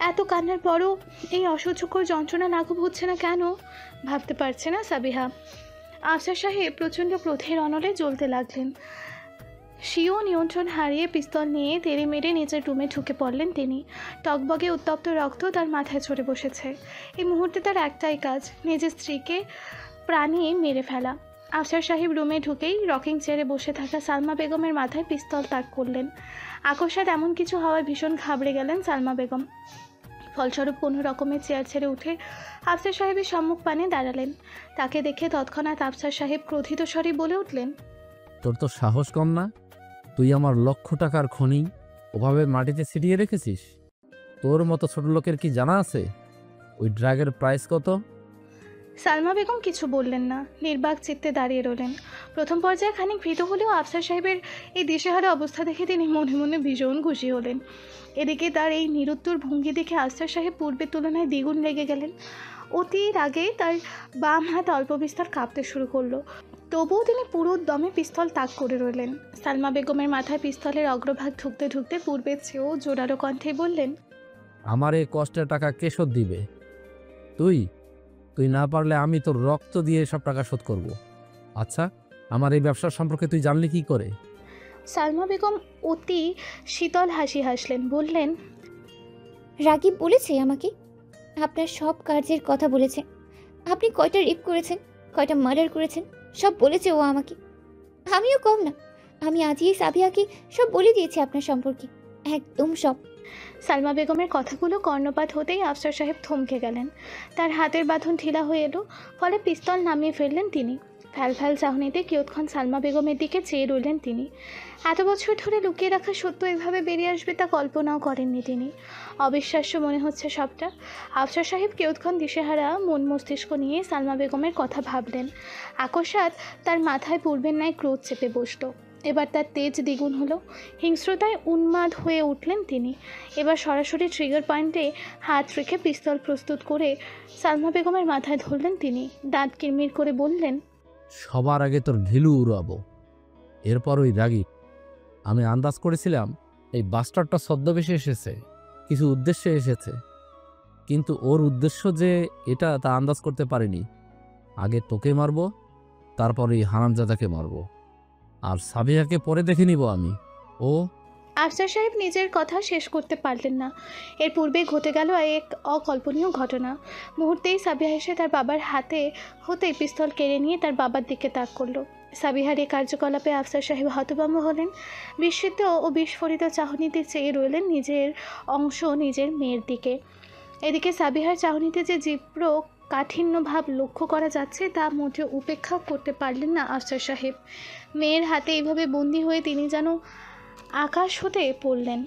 এত কান্নার পরও এই অসহ্যকর যন্ত্রণা লাঘব হচ্ছে না কেন? ভাবতে পারছে না সাবিহা। আফসার সাহেব প্রচণ্ড ক্রোধের অনলে জ্বলতে লাগলেন। স্বীয় নিয়ন্ত্রণ হারিয়ে পিস্তল নিয়ে তেড়ে মেরে নিজের রুমে ঢুকে পড়লেন তিনি। টকবগে উত্তপ্ত রক্ত তার মাথায় চড়ে বসেছে। এই মুহূর্তে তার একটাই কাজ, নিজের স্ত্রীকে প্রাণে মেরে ফেলা। আফসার সাহেব রুমে ঢুকেই রকিং চেয়ারে বসে থাকা সালমা বেগমের মাথায় পিস্তল তাক করলেন। আকস্মাৎ এমন কিছু হওয়ায় ভীষণ ঘাবড়ে গেলেন সালমা বেগম। ফলস্বরূপ কোনো রকমের চেয়ার ছেড়ে উঠে আফসার সাহেবের সম্মুখ পানে দাঁড়ালেন। তাকে দেখে তৎক্ষণাৎ আফসার সাহেব ক্রোধিত স্বরে বলে উঠলেন, তোর তো সাহস কম না? তুই আমার লক্ষ টাকার খনি ওভাবে মাটিতে ছিটিয়ে রেখেছিস? তোর মতো ছোট লোকের কি জানা আছে ওই ড্রাগের প্রাইস কত? সালমা বেগম কিছু বললেন না, নির্বাক চিত্তে দাঁড়িয়ে রইলেন। প্রথম পর্যায়ে খানিক ভীত হলেও আফসার সাহেবের এই দিশেহারা অবস্থা দেখে তিনি মনে মনে ভীষণ খুশি হলেন। এদিকে তার এই নিরুত্তর ভঙ্গি দেখে আফসার সাহেব পূর্বের তুলনায় দ্বিগুণ লেগে গেলেন। অতি রাগে তার বাম হাত অল্প বিস্তর কাঁপতে শুরু করলো। তবুও তিনি পুরো দমে পিস্তল তাক করে রইলেন। সালমা বেগমের মাথায় পিস্তলের অগ্রভাগ ঢুকতে ঢুকতে পূর্বের চেয়েও জোরালো কণ্ঠে বললেন, আমার এই কষ্টের টাকা কে শোধ দিবে? তুই তুই না পারলে আমি তোর রক্ত দিয়ে সব টাকা শোধ করব। আচ্ছা, আমার এই ব্যবসার সম্পর্কে তুই জানলি কি করে? সালমা বেগম অতি শীতল হাসি হাসলেন, বললেন, রাগিব বলেছে আমাকে, আপনার সব কাজের কথা বলেছে। আপনি কয়টা রেপ করেছেন, কয়টা মার্ডার করেছেন, সব বলেছে ও আমাকে। আমিও কম না, আমি আজই সাবিয়াকে সব বলে দিয়েছি আপনার সম্পর্কে, একদম সব। সালমা বেগমের কথাগুলো কর্ণপাত হতেই আফসার সাহেব থমকে গেলেন। তার হাতের বাঁধন ঢিলা হয়ে এলো, ফলে পিস্তল নামিয়ে ফেললেন তিনি। ফ্যাল ফ্যাল চাহনিতে কিয়ৎক্ষণ সালমা বেগমের দিকে চেয়ে রইলেন তিনি। এত বছর ধরে লুকিয়ে রাখা সত্য এভাবে বেরিয়ে আসবে তা কল্পনাও করেননি তিনি। অবিশ্বাস্য মনে হচ্ছে সবটা। আফসার সাহেব কিয়ৎক্ষণ দিশেহারা মন মস্তিষ্ক নিয়ে সালমা বেগমের কথা ভাবলেন। আকস্মাৎ তার মাথায় পূর্বের ন্যায় ক্রোধ চেপে বসল। এবার তার তেজ দ্বিগুণ হলো। হিংস্রতায় উন্মাদ হয়ে উঠলেন তিনি। এবার সরাসরি ট্রিগার পয়েন্টে হাত রেখে পিস্তল প্রস্তুত করে সালমা বেগমের মাথায় ধরলেন তিনি। দাঁত কিরমির করে বললেন, সবার আগে তোর ঢিলু উড়াবো, এরপর ওই রাগী। আমি আন্দাজ করেছিলাম এই বাস্টারটা ছদ্মবেশে এসেছে, কিছু উদ্দেশ্যে এসেছে, কিন্তু ওর উদ্দেশ্য যে এটা তা আন্দাজ করতে পারিনি। আগে তোকে মারবো, তারপর এই হারামজাদাকে মারবো, আর সাবিয়াকে পরে দেখে নিব আমি। ও আফসার সাহেব নিজের কথা শেষ করতে পারলেন না। এর পূর্বে ঘটে গেল এক অকল্পনীয় ঘটনা। মুহূর্তেই সাবিহা এসে তার বাবার হাতে হতেই পিস্তল কেড়ে নিয়ে তার বাবার দিকে তাক করলো। সাবিহার এই কার্যকলাপে আফসার সাহেব হতভম্ব হলেন। বিস্মিত ও বিস্ফোরিত চাহনিতে চেয়ে রইলেন নিজের অংশ নিজের মেয়ের দিকে। এদিকে সাবিহার চাহনিতে যে তীব্র কাঠিন্য ভাব লক্ষ্য করা যাচ্ছে তা মোটেও উপেক্ষা করতে পারলেন না আফসার সাহেব। মেয়ের হাতে এইভাবে বন্দী হয়ে তিনি যেন আকাশ হতে পড়লেন।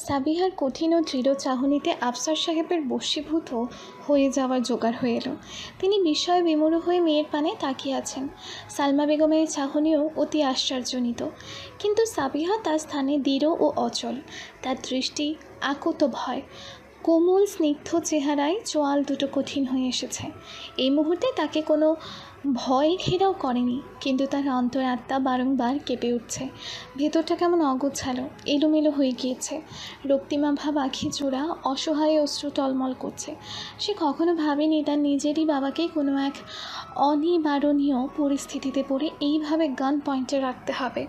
সাবিহার কঠিন ও দৃঢ় চাহনিতে আফসার সাহেবের বশীভূত হয়ে যাওয়ার জোগাড় হয়ে এলো। তিনি বিস্ময়ে বিমূঢ় হয়ে মেয়ের পানে তাকিয়ে আছেন। সালমা বেগমের চাহনিও অতি আশ্চর্যজনিত, কিন্তু সাবিহা তার স্থানে দৃঢ় ও অচল। তার দৃষ্টি আকুত ভয়। কোমল স্নিগ্ধ চেহারায় চোয়াল দুটো কঠিন হয়ে এসেছে। এই মুহূর্তে তাকে কোনো ভয় ঘেরাও করেনি, কিন্তু তার অন্তরাত্মা বারংবার কেঁপে উঠছে। ভেতরটা কেমন অগোছালো, এলোমেলো হয়ে গিয়েছে। রক্তিমা ভাব আঁখি জোড়া, অসহায় অশ্রু টলমল করছে। সে কখনো ভাবেনি তার নিজেরই বাবাকে কোনো এক অনিবারণীয় পরিস্থিতিতে পড়ে এইভাবে গান পয়েন্টে রাখতে হবে।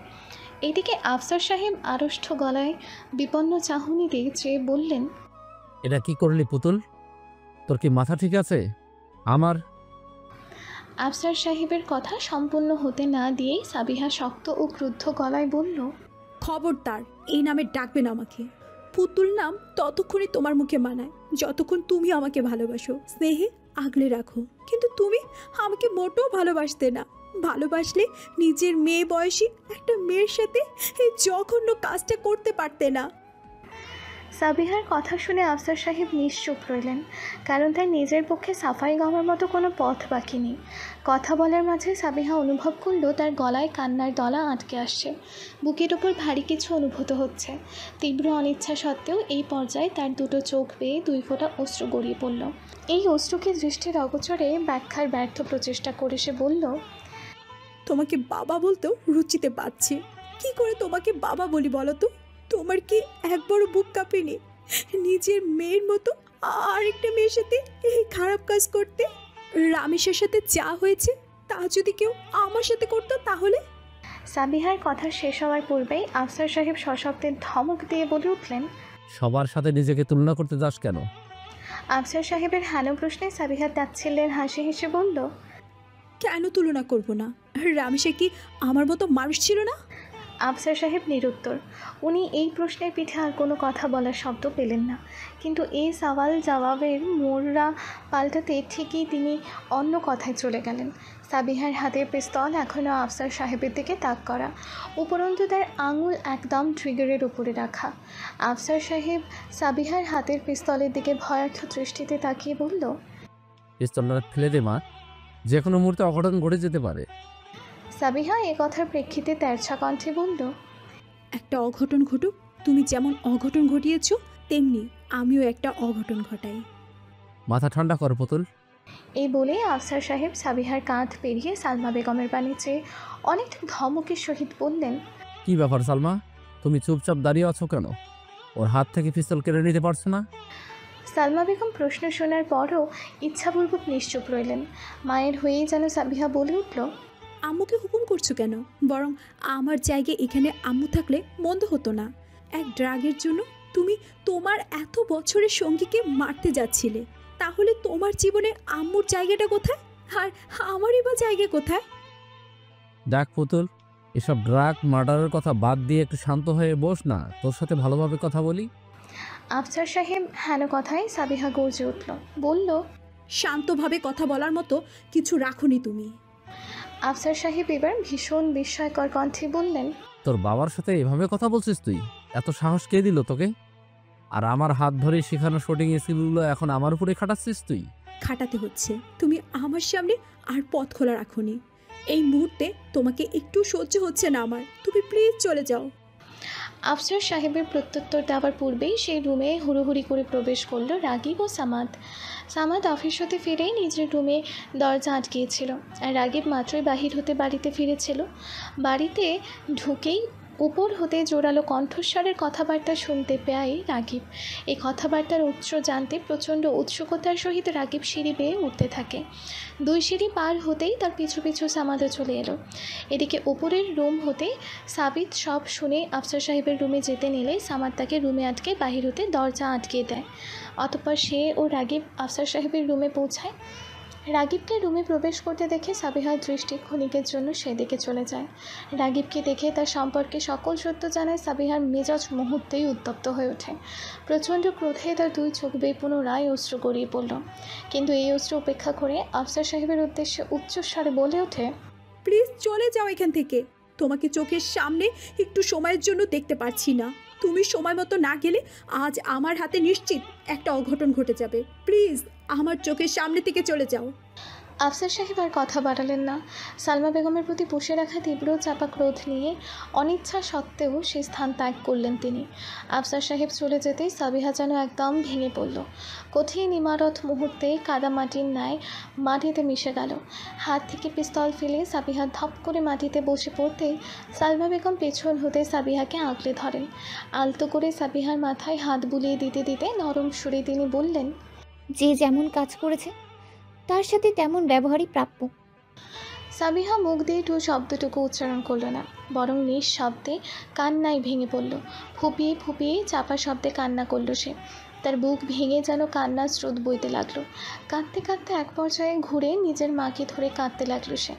এদিকে আফসার সাহেব আড়ষ্ট গলায় বিপন্ন চাহনিতে চেয়ে বললেন, এটা কি করলি পুতুল? তোর কি মাথা ঠিক আছে? আমার আফসার সাহেবের কথা সম্পূর্ণ হতে না দিয়েই সাবিহা শক্ত ও ক্রুদ্ধ গলায় বলল, খবরদার এই নামে ডাকবেন আমাকে। পুতুল নাম ততক্ষণই তোমার মুখে মানায় যতক্ষণ তুমি আমাকে ভালোবাসো, স্নেহে আগলে রাখো। কিন্তু তুমি আমাকে মোটেও ভালোবাসতে না। ভালোবাসলে নিজের মেয়ে বয়সী একটা মেয়ের সাথে এই জঘন্য কাজটা করতে পারতে না। সাবিহার কথা শুনে আফসার সাহেব নিশ্চুপ রইলেন, কারণ তার নিজের পক্ষে সাফাই গাওয়ার মতো কোনো পথ বাকি নেই। কথা বলার মাঝে সাবিহা অনুভব করল তার গলায় কান্নার দলা আটকে আসছে। বুকের ওপর ভারী কিছু অনুভূত হচ্ছে। তীব্র অনিচ্ছা সত্ত্বেও এই পর্যায়ে তার দুটো চোখ বেয়ে 2 ফোঁটা অশ্রু গড়িয়ে পড়ল। এই অশ্রুকে দৃষ্টির অগোচরে ব্যাখ্যার ব্যর্থ প্রচেষ্টা করে সে বলল, তোমাকে বাবা বলতেও রুচিতে পাচ্ছে। কি করে তোমাকে বাবা বলি বলো তো? তোমার কি একবারও বুক কাঁপেনি নিজের মেয়ের মতো আরেকটা মেয়ের সাথে এই খারাপ কাজ করতে? রামেশের সাথে যা হয়েছে তা যদি কেউ আমার সাথে করতো তাহলে? সাবিহার কথা শেষ হওয়ার পূর্বেই আফসার সাহেব সশব্দে ধমক দিয়ে বলে উঠলেন, সবার সাথে নিজেকে তুলনা করতে যাস কেন? আফসার সাহেবের হ্যালো প্রশ্নে সাবিহা তাচ্ছিল্যের হাসি হেসে বলল, কেন তুলনা করব না? রামেশে কি আমার মতো মানুষ ছিল না? আফসার সাহেব নিরুত্তর। উনি এই প্রশ্নের পিঠে আর কোনো কথা বলার শব্দ পেলেন না। কিন্তু এই সওয়াল জবাবের মোড়রা পাল্টাতে ঠিকই তিনি অন্য কথায় চলে গেলেন। সাবিহার হাতের পিস্তল এখনও আফসার সাহেবের দিকে তাক করা, উপরন্তু তার আঙুল একদম ট্রিগারের উপরে রাখা। আফসার সাহেব সাবিহার হাতের পিস্তলের দিকে ভয়ার্থ দৃষ্টিতে তাকিয়ে বলল, পিস্তলটা ফেলে দে মা, যে কোনো মুহূর্তে অঘটন ঘটে যেতে পারে। সাবিহা এ কথার প্রেক্ষিতে তেরছা কণ্ঠে বলল, একটা অঘটন ঘটুক। তুমি যেমন অঘটন ঘটিয়েছো তেমনি আমিও একটা অঘটন ঘটাই। মাথা ঠান্ডা কর পুতুল, এই বলে আফসার সাহেব সাবিহার কাঁধ পেরিয়ে সালমা বেগমের পানে চেয়ে অনেক ধমকের সহিত বললেন, কি ব্যাপার সালমা, তুমি চুপচাপ দাঁড়িয়ে আছো কেন? ওর হাত থেকে পিস্তল কেড়ে নিতে পারছো না? সালমা বেগম প্রশ্ন শোনার পরও ইচ্ছাপূর্বক নিশ্চুপ রইলেন। মায়ের হয়েই যেন সাবিহা বলে উঠল, আম্মুকে হুকুম করছো কেন? বরং আমার জায়গায় এখানে আম্মু থাকলে মন্দ হতো না। এক ড্রাগের জন্য তুমি তোমার এত বছরের সঙ্গীকে মারতে যাচ্ছিলে, তাহলে তোমার জীবনে আম্মুর জায়গাটা কোথায়? আর আমারই বা জায়গা কোথায়? দেখ পুতুল, এসব ড্রাগ মার্ডারের কথা বাদ দিয়ে একটু শান্ত হয়ে বস না, তোর সাথে ভালোভাবে কথা বলি। আফসার সাহেব হেন কথায় সাবিহা গর্জে উঠল, বলল, শান্তভাবে কথা বলার মতো কিছু রাখোনি তুমি। আফসার সাহেব এবার ভীষণ বিস্ময়কর কণ্ঠে বললেন, তোর বাবার সাথে এভাবে কথা বলছিস তুই? এত সাহস কে দিল তোকে? আর আমার হাত ধরে শেখানো শুটিং স্কিলগুলো এখন আমার উপরে খাটাচ্ছিস তুই? খাটাতে হচ্ছে, তুমি আমার সামনে আর পথ খোলা রাখোনি। এই মুহূর্তে তোমাকে একটু সহ্য হচ্ছে না আমার, তুমি প্লিজ চলে যাও। আফসার সাহেবের প্রত্যুত্তর দেওয়ার পূর্বেই সেই রুমে হুড়োহুড়ি করে প্রবেশ করলো রাগিব ও সামাদ। সামাদ অফিস হতে ফিরেই নিজের রুমে দরজা আটকিয়েছিল, আর রাগিব মাত্রই বাহির হতে বাড়িতে ফিরেছিল। বাড়িতে ঢুকেই উপর হতে জোরালো কণ্ঠস্বরের কথাবার্তা শুনতে পেয়ে রাগিব, এই কথাবার্তার উৎস জানতে প্রচণ্ড উৎসুকতার সহিত রাগিব সিঁড়ি বেয়ে উঠতে থাকে। 2 সিঁড়ি পার হতেই তার পিছু পিছু সামাদও চলে এলো। এদিকে উপরের রুম হতে সাবিত সব শুনে আফসার সাহেবের রুমে যেতে নিলে সামাদ তাকে রুমে আটকে বাহির হতে দরজা আটকে দেয়। অতঃপর সে ও রাগিব আফসার সাহেবের রুমে পৌঁছায়। রাগিবকে রুমে প্রবেশ করতে দেখে সাবিহার দৃষ্টি ক্ষণিকের জন্য সেদিকে চলে যায়। রাগিবকে দেখে তার সম্পর্কে সকল সত্য জানায় সাবিহার মেজাজ মুহূর্তেই উত্তপ্ত হয়ে ওঠে। প্রচণ্ড ক্রোধে তার 2 চোখ বেয়ে পুনরায় অশ্রু গড়িয়ে পড়ল, কিন্তু এই অশ্রু উপেক্ষা করে আফসার সাহেবের উদ্দেশ্যে উচ্চস্বরে বলে ওঠে, প্লিজ চলে যাও এখান থেকে। তোমাকে চোখের সামনে একটু সময়ের জন্য দেখতে পাচ্ছি না। তুমি সময় মতো না গেলে আজ আমার হাতে নিশ্চিত একটা অঘটন ঘটে যাবে। প্লিজ আমার চোখের সামনে থেকে চলে যাও। আফসার সাহেব আর কথা বাড়ালেন না। সালমা বেগমের প্রতি পুষে রাখা তীব্র চাপা ক্রোধ নিয়ে অনিচ্ছা সত্ত্বেও সেই স্থান ত্যাগ করলেন তিনি। আফসার সাহেব চলে যেতেই সাবিহা যেন একদম ভেঙে পড়ল। কঠিন ইমারত মুহূর্তে কাদামাটির ন্যায় মাটিতে মিশে গেল। হাত থেকে পিস্তল ফেলে সাবিহা ধপ করে মাটিতে বসে পড়তেই সালমা বেগম পেছন হতে সাবিহাকে আঁকড়ে ধরেন। আলতো করে সাবিহার মাথায় হাত বুলিয়ে দিতে দিতে নরম সুরে তিনি বললেন, যে যেমন কাজ করেছে তার সাথে তেমন ব্যবহারই প্রাপ্য। সাবিহা মুখ দিয়ে টু শব্দটুকু উচ্চারণ করল না, বরং নিঃশব্দে কান্নায় ভেঙে পড়ল। ফুপিয়ে ফুপিয়ে চাপা শব্দে কান্না করল সে। তার বুক ভেঙে যেন কান্নার স্রোত বইতে লাগলো। কাঁদতে কাঁদতে এক পর্যায়ে ঘুরে নিজের মাকে ধরে কাঁদতে লাগলো সে।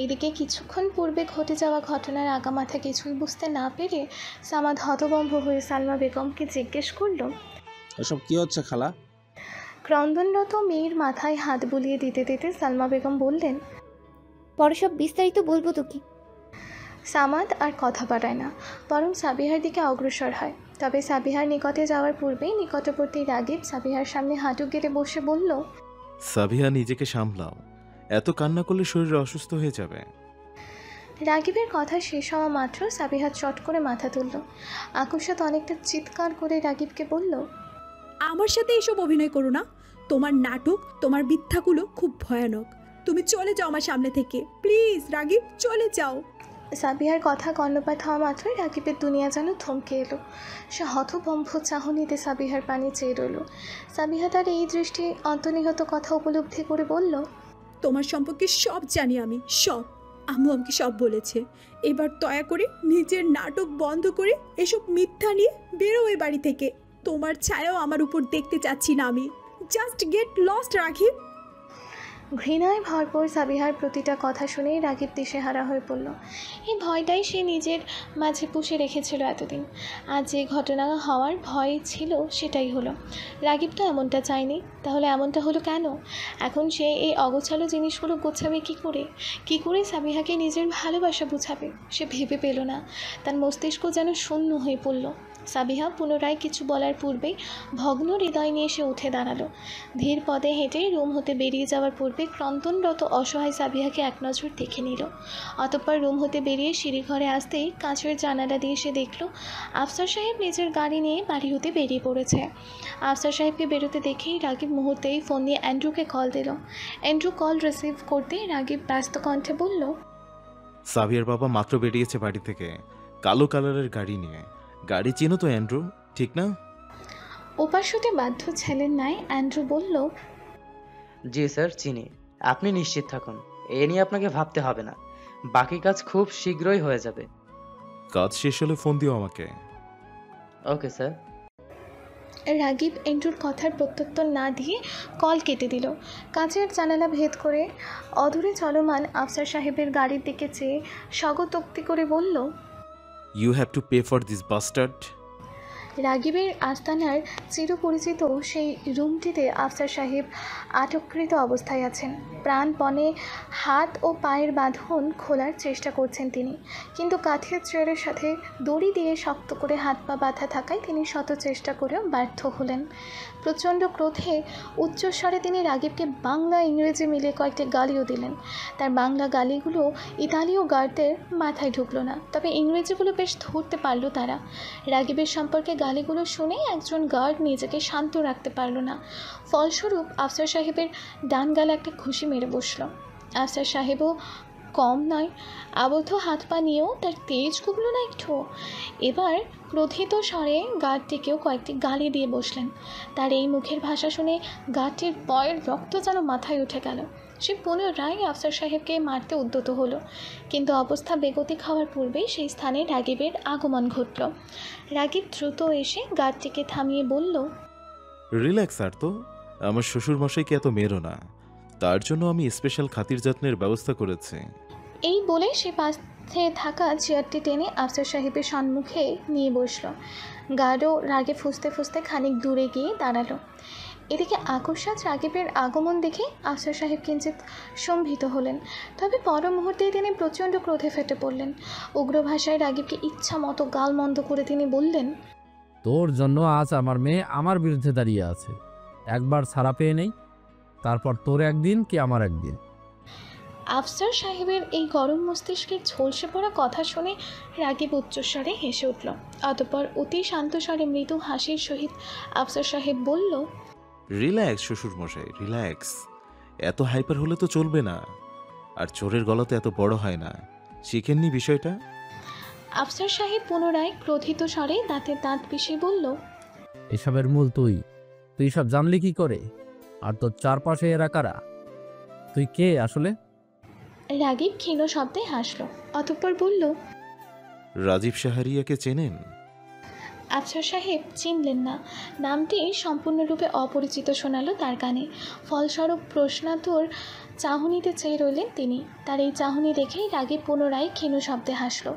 এদিকে কিছুক্ষণ পূর্বে ঘটে যাওয়া ঘটনার আগামাথা কিছুই বুঝতে না পেরে সামাদ হতভম্ব হয়ে সালমা বেগমকে জিজ্ঞেস করল, এসব কি হচ্ছে খালা? ক্রন্দনরত মেয়ের মাথায় হাত বুলিয়ে দিতে দিতে সালমা বেগম বললেন, পরে সব বিস্তারিত বলবো তো কি। সামাদ আর কথা বাড়ায় না, বরং সাবিহার দিকে অগ্রসর হয়। তবে সাবিহার নিকটে যাওয়ার পূর্বেই নিকটবর্তী রাগিব সাবিহার সামনে হাঁটু গেড়ে বসে বলল, সাবিহা নিজেকে সামলাও, এত কান্না করলে শরীর অসুস্থ হয়ে যাবে। রাগিবের কথা শেষ হওয়া মাত্র সাবিহা চট করে মাথা তুলল। আকুশাত অনেকটা চিৎকার করে রাগিবকে বলল, আমার সাথে এসব অভিনয় করো না। তোমার নাটক, তোমার মিথ্যাগুলো খুব ভয়ানক। তুমি চলে যাও আমার সামনে থেকে, প্লিজ রাগিব, চলে যাও। সাবিহার কথা কর্ণপাত হওয়া মাত্রই রাগিবের দুনিয়া যেন থমকে এলো। সে হতভম্ব চাহনিতে সাবিহার পানি চেয়ে রইল। সাবিহা তার এই দৃষ্টি অন্তর্নিহত কথা উপলব্ধি করে বলল, তোমার সম্পর্কে সব জানি আমি, সব। আম্মু আমাকে সব বলেছে। এবার দয়া করে নিজের নাটক বন্ধ করে এসব মিথ্যা নিয়ে বেরো এ বাড়ি থেকে। তোমার ছায়াও আমার উপর দেখতে চাচ্ছি না আমি। Just get lost Ragib. ঘৃণায় ভরপুর সাবিহার প্রতিটা কথা শুনেই রাগিব দিশেহারা হয়ে পড়ল। এই ভয়টাই সে নিজের মাঝে পুষে রেখেছিল এতদিন। আজ যে ঘটনা হওয়ার ভয় ছিল সেটাই হলো। রাগিব তো এমনটা চায়নি, তাহলে এমনটা হলো কেন? এখন সে এই অগোছালো জিনিসগুলো গোছাবে কী করে সাবিহাকে নিজের ভালোবাসা বুঝাবে? সে ভেবে পেল না। তার মস্তিষ্ক যেন শূন্য হয়ে পড়ল। সাবিহা পুনরায় কিছু বলার পূর্বেই ভগ্ন হৃদয় নিয়ে সে উঠে দাঁড়ালো। ধীর পদে হেঁটে রুম হতে বেরিয়ে যাওয়ার পূর্বে পূর্বে ক্রন্দনরত অসহায় সাবিহাকে এক নজর দেখে নিল। অতঃপর রুম হতে বেরিয়ে সিঁড়িঘরে আসতেই কাঁচের জানালা দিয়ে সে দেখল আফসার সাহেব নিজের গাড়ি নিয়ে বাড়ি হতে বেরিয়ে পড়েছে। আফসার সাহেবকে বেরোতে দেখেই রাগিব মুহূর্তেই ফোন দিয়ে অ্যান্ড্রুকে কল দিল। অ্যান্ড্রু কল রিসিভ করতে রাগিব ব্যস্ত কণ্ঠে বলল, সাবিয়ার বাবা মাত্র বেরিয়েছে বাড়ি থেকে, কালো কালারের গাড়ি নিয়ে। গাড়ি চিনো তো অ্যান্ড্রু, ঠিক না? উপাসতে বাধ্য ছেলের ন্যায় অ্যান্ড্রু বলল, জি স্যার চিনি। আপনি নিশ্চিত থাকুন, এ নিয়ে আপনাকে ভাবতে হবে না। বাকি কাজ খুব শীঘ্রই হয়ে যাবে। কাজ শেষ হলে ফোন দিও আমাকে। Okay sir. রাগিব অ্যান্ড্রুর কথার প্রত্যুত্তর না দিয়ে কল কেটে দিল। কাঁচের জানালা ভেদ করে অদূরে চলমান আফসার সাহেবের গাড়ির দিকে চেয়ে স্বগতোক্তি করে বলল, you have to pay for this bastard. রাগিবের আস্তানার চিরপরিচিত সেই রুমটিতে আফসার সাহেব আটককৃত অবস্থায় আছেন। প্রাণপণে হাত ও পায়ের বাঁধন খোলার চেষ্টা করছেন তিনি, কিন্তু কাঠের চেয়ারের সাথে দড়ি দিয়ে শক্ত করে হাত পা বাঁধা থাকায় তিনি শত চেষ্টা করেও ব্যর্থ হলেন। প্রচণ্ড ক্রোধে উচ্চস্বরে তিনি রাগিবকে বাংলা ইংরেজি মিলিয়ে কয়েকটি গালিও দিলেন। তার বাংলা গালিগুলো ইতালীয় গার্ডদের মাথায় ঢুকলো না, তবে ইংরেজিগুলো বেশ ধরতে পারল তারা। রাগিবের সম্পর্কে গালিগুলো শুনে একজন গার্ড নিজেকে শান্ত রাখতে পারল না। ফলস্বরূপ আফসার সাহেবের ডান গালে একটা ঘুষি মেরে বসল। আফসার সাহেবও কম নয়, আবদ্ধ হাত পা নিয়েও তার তেজ কুবল না একটু। এবার ক্রোধিত স্বরে গার্ডটিকেও কয়েকটি গালি দিয়ে বসলেন। তার এই মুখের ভাষা শুনে গার্ডটির পয়ের রক্ত যেন মাথায় উঠে গেল। সে পুনরায় আফসার সাহেবকে মারতে উদ্যত হলো, কিন্তু অবস্থা বেগতিক হওয়ার পূর্বেই সেই স্থানে রাগিবের আগমন ঘটল। রাগিব দ্রুত এসে গার্ডটিকে থামিয়ে বলল, রিল্যাক্স আর তো, আমার শ্বশুর মশাইকে এত মেরো না, তার জন্য আমি স্পেশাল খাতির যত্নের ব্যবস্থা করেছি। এই বলে সে পাশে থাকা চেয়ারটি টেনে আফসার সাহেবের সম্মুখে নিয়ে বসল। গার্ডও রাগে ফুঁসতে ফুঁসতে খানিক দূরে গিয়ে দাঁড়ালো। এদিকে আকস্মাৎ রাগিবের আগমন দেখে আফসার সাহেব কিঞ্চিত সম্ভিত হলেন, তবে পর মুহূর্তেই তিনি প্রচণ্ড ক্রোধে ফেটে পড়লেন। উগ্র ভাষায় রাগিবকে ইচ্ছা মতো গালমন্দ করে তিনি বললেন, তোর জন্য আজ আমার মেয়ে আমার বিরুদ্ধে দাঁড়িয়ে আছে। একবার ছাড়া পেয়ে নেই, তারপর তোর একদিন কি আমার একদিন। আফসার সাহেবের এই গরম মস্তিষ্কের ঝলসে পড়া কথা শুনে রাগিব উচ্চস্বরে হেসে উঠল। অতঃপর অতি শান্ত স্বরে মৃদু হাসির সহিত আফসার সাহেব বলল, রিল্যাক্স শ্বশুর মশাই, রিল্যাক্স। এত হাইপার হলে তো চলবে না, আর চোরের গলা তো এত বড় হয় না, শিখেননি বিষয়টা? আফসার সাহেব পুনরায় ক্রোধিত স্বরে দাঁতে দাঁত পিষে বলল, এসবের মূল তুই সব জানলি কি করে? আর তোর চারপাশে এরা কারা? তুই কে আসলে? রাগিব ক্ষীণ শব্দে হাসল, অতঃপর বলল, রাজীব সাহারিয়াকে চেনেন? আফসার সাহেব চিনলেন না, নামটি সম্পূর্ণরূপে অপরিচিত শোনালো তার কানে। ফলস্বরূপ প্রশ্নাতুর চাহনিতে চেয়ে রইলেন তিনি। তার এই চাহনি দেখেই রাগে পুনরায় ক্ষীণ শব্দে হাসল।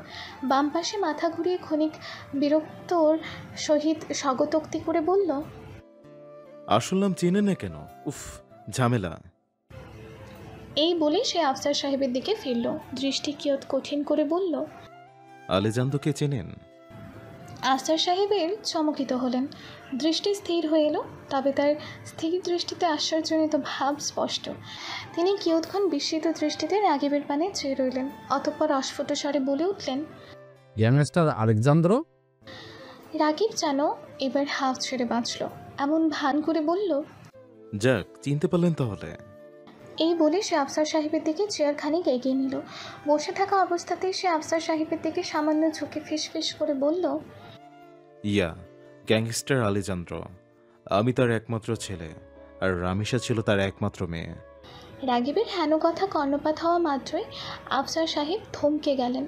বাম পাশে মাথা ঘুরিয়ে ক্ষণিক বিরক্তর সহিত স্বগতোক্তি করে বলল, আসল নাম চেনে না কেন? উফ, ঝামেলা। এই বলে সে আফসার সাহেবের দিকে ফিরল, দৃষ্টি কিয়ৎ কঠিন করে বলল, আলেজান্দোকে চেনেন? আফসার সাহেবের চমকিত হলেন, দৃষ্টি স্থির হয়ে এলো, তবে তার স্থির দৃষ্টিতে আশ্চর্যজনিত ভাব স্পষ্ট। তিনি কিয়ৎক্ষণ বিস্মিত দৃষ্টিতে রাগিবের পানে চেয়ে রইলেন, অতঃপর অস্ফুট স্বরে বলে উঠলেন, গ্যাংস্টার আলেকজান্দ্র। রাগিব যেন এবার হাফ ছেড়ে বাঁচল, এমন ভান করে বলল, যাক, চিনতে পারলেন তাহলে। এই বলে সে আফসার সাহেবের দিকে চেয়ারখানিক এগিয়ে নিল। বসে থাকা অবস্থাতেই সে আফসার সাহেবের দিকে সামান্য ঝুঁকে ফিসফিস করে বলল, ইয়া, গ্যাংস্টার আলেজান্দ্র। আমি তার একমাত্র ছেলে, আর রামিসা ছিল তার একমাত্র মেয়ে। রাগিবের হেন কথা কর্ণপাত হওয়া মাত্রই আফসার সাহেব থমকে গেলেন।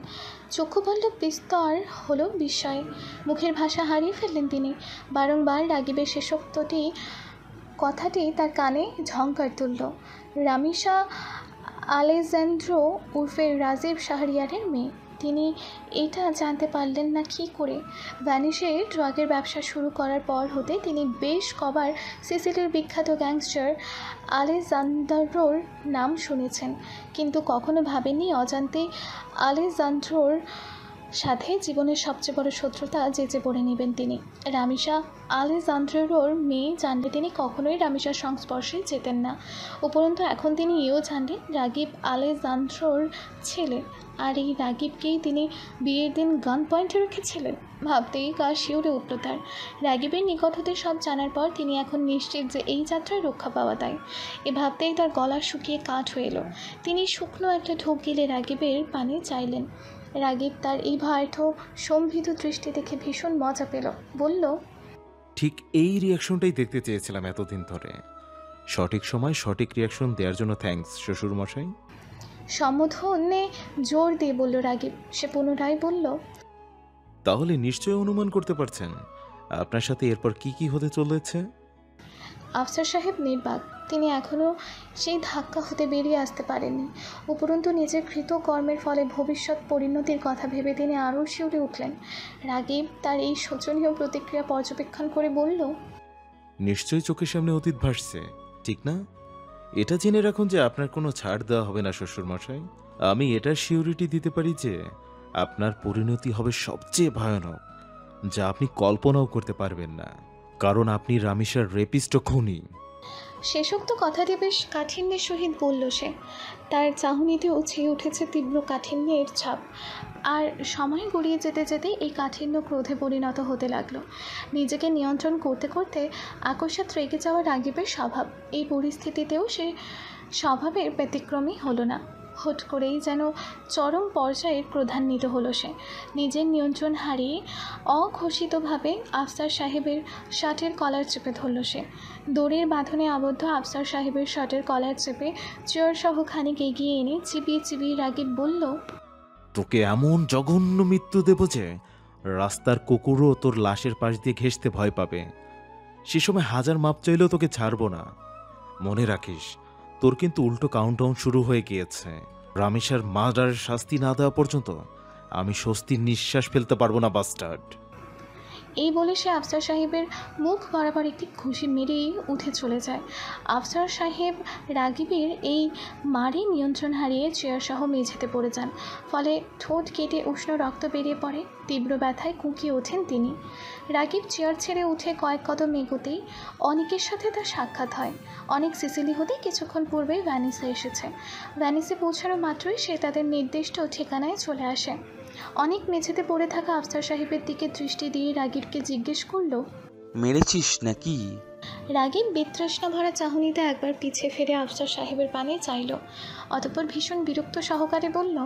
চক্ষুপল্লব বিস্তর হলো বিস্ময়ে, মুখের ভাষা হারিয়ে ফেললেন তিনি। বারংবার রাগিবের শেষোক্তটি কথাটি তার কানে ঝংকার তুলল। রামিসা আলেজান্দ্র উর্ফে রাজীব শাহরিয়ারের মেয়ে। তিনি এটা জানতে পারলেন না কী করে? ভ্যানিশে ড্রাগের ব্যবসা শুরু করার পর হতে তিনি বেশ কবার সিসিলির বিখ্যাত গ্যাংস্টার আলেজান্দ্রোর নাম শুনেছেন, কিন্তু কখনো ভাবেননি অজান্তে আলেজান্দ্রোর সাথে জীবনের সবচেয়ে বড় শত্রুতা যেচে পড়ে নেবেন তিনি। রামিসা আলেজান্দ্রেরোর মেয়ে জানলে তিনি কখনোই রামিসার সংস্পর্শে যেতেন না। উপরন্তু এখন তিনি এও জানলেন রাগিব আলেজান্দ্রোর ছেলে, আর এই রাগিবকেই তিনি বিয়ের দিন গান পয়েন্টে রেখেছিলেন। ভাবতেই গা শিউরে উঠল তার। রাগিবের নিকট হতে সব জানার পর তিনি এখন নিশ্চিত যে এই যাত্রায় রক্ষা পাওয়া তাই। এ ভাবতেই তার গলা শুকিয়ে কাঠ হয়ে এলো। তিনি শুকনো একটা ঢোক গিলে রাগিবের পানে চাইলেন। রাগিব তার এই ভয়ার্থ সম্ভিত দৃষ্টি দেখে ভীষণ মজা পেল। বলল, ঠিক এই রিয়াকশনটাই দেখতে চেয়েছিলাম এতদিন ধরে। সঠিক সময় সঠিক রিয়াকশন দেওয়ার জন্য থ্যাঙ্কস শ্বশুরমশাই। সম্বোধনে জোর দিয়ে বলল রাগিব। সে পুনরায় বলল, তাহলে নিশ্চয়ই অনুমান করতে পারছেন আপনার সাথে এরপর কি কি হতে চলেছে। আফসার সাহেব নির্বাক। তিনি এখনও সেই ধাক্কা হতে বেরিয়ে আসতে পারেননি। উপরন্তু নিজের কৃত কর্মের ফলে ভবিষ্যৎ পরিণতির কথা ভেবে তিনি আরও শিউরে উঠলেন। রাগিব তার এই শোচনীয় প্রতিক্রিয়া পর্যবেক্ষণ করে বলল, নিশ্চয়ই চোখের সামনে অতীত ভাসছে, ঠিক না? এটা জেনে রাখুন যে আপনার কোনো ছাড় দেওয়া হবে না শ্বশুরমশাই। আমি এটার সিউরিটি দিতে পারি যে আপনার পরিণতি হবে সবচেয়ে ভয়ানক, যা আপনি কল্পনাও করতে পারবেন না, কারণ আপনি রামিসার রেপিস্ট ও খুনি। শেষোক্ত কথাটি বেশ কাঠিন্যের সহিত বলল সে। তার চাহনিতেও ছেয়ে উঠেছে তীব্র কাঠিন্যের ছাপ। আর সময় গড়িয়ে যেতে যেতে এই কাঠিন্য ক্রোধে পরিণত হতে লাগলো। নিজেকে নিয়ন্ত্রণ করতে করতে আকস্মাৎ রেগে যাওয়া রাগিবের স্বভাব। এই পরিস্থিতিতেও সে স্বভাবের ব্যতিক্রমী হলো না। হুট করেই যেন চরম পর্যায়ের ক্রোধান্বিত হলো সে। নিজের নিয়ন্ত্রণ হারিয়ে অঘোষিতভাবে আফসার সাহেবের শার্টের কলার চেপে ধরল সে। দড়ির বাঁধনে আবদ্ধ আফসার সাহেবের শার্টের কলার চেপে চেয়ারসহ খানিক এগিয়ে এনে চিবিয়ে চিবিয়ে রাগিব বলল, তোকে এমন জঘন্য মৃত্যু দেব যে রাস্তার কুকুরও তোর লাশের পাশ দিয়ে ঘেঁষতে ভয় পাবে। সে সময় হাজার মাপ চাইলেও তোকে ছাড়বো না। মনে রাখিস, তোর কিন্তু উল্টো কাউন্টডাউন শুরু হয়ে গিয়েছে। রামেশার মার্ডারের শাস্তি না দেওয়া পর্যন্ত আমি স্বস্তির নিঃশ্বাস ফেলতে পারবো না, বাস্টার্ড। এই বলে সে আফসার সাহেবের মুখ বরাবর একটি ঘুষি মেরেই উঠে চলে যায়। আফসার সাহেব রাগিবের এই মারে নিয়ন্ত্রণ হারিয়ে চেয়ারসহ মেঝেতে পড়ে যান। ফলে ঠোঁট কেটে উষ্ণ রক্ত বেরিয়ে পড়ে। তীব্র ব্যথায় কুঁকিয়ে ওঠেন তিনি। রাগিব চেয়ার ছেড়ে উঠে কয়েক কদম এগোতেই অনিকের সাথে তার সাক্ষাৎ হয়। অনেক সিসিলি হতে কিছুক্ষণ পূর্বে ভ্যানিসে এসেছে। ভ্যানিসে পৌঁছানো মাত্রই সে তাদের নির্দিষ্ট ঠিকানায় চলে আসে। অনেক মেঝেতে পড়ে থাকা আফসার সাহেবের দিকে দৃষ্টি দিয়ে রাগিবকে জিজ্ঞেস করল, মেরেছিস নাকি? রাগিব বিতৃষ্ণা ভরা চাহনিতে একবার পিছে ফিরে আফসার সাহেবের পানে চাইল। অতঃপর ভীষণ বিরক্ত সহকারে বলল,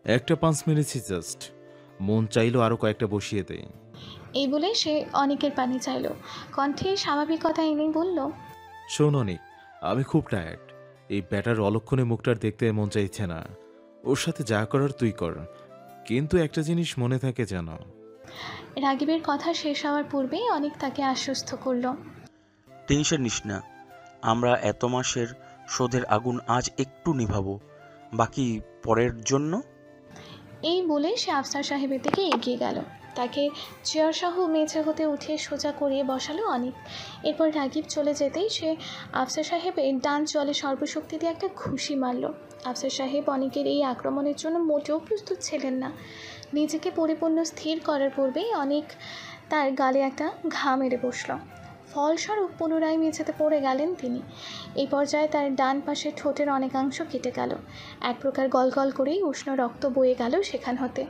একটা পাঁচ মেরেছি জাস্ট, মন চাইলো আরো কয়েকটা বসিয়ে দেয়। এই বলে সে অনেকের পানে চাইল। কণ্ঠে স্বাভাবিকতা এনেই বলল, শোন অনিক, আমি খুব টায়ার্ড। এই ব্যাটার অলক্ষণে মুখটার দেখতে মন চাইছে না। ওর সাথে যা করার তুই কর, কিন্তু একটা জিনিস মনে থাকে যেন। রাগিবের কথা শেষ হওয়ার পূর্বেই অনেক তাকে আশ্বস্ত করল, টেনশন নিস না, আমরা এত মাসের শোধের আগুন আজ একটু নিভাবো, বাকি পরের জন্য। এই বলে সে আফসার সাহেবের দিকে এগিয়ে গেল। তাকে চেয়ারসহ মেঝে হতে উঠিয়ে সোজা করিয়ে বসালো অনেক। এরপর রাগিব চলে যেতেই সে আফসার সাহেবের ডান চলে সর্বশক্তি দিয়ে একটা ঘুষি মারল। আফসার সাহেব অনেকের এই আক্রমণের জন্য মোটেও প্রস্তুত ছিলেন না। নিজেকে পরিপূর্ণ স্থির করার পূর্বেই অনেক তার গালে একটা ঘা মেরে বসল। ফলস্বরূপ পুনরায় মেঝেতে পড়ে গেলেন তিনি। এই পর্যায়ে তার ডান পাশের ঠোঁটের অনেকাংশ কেটে গেল। এক প্রকার গলগল করেই উষ্ণ রক্ত বয়ে গেল সেখান হতে।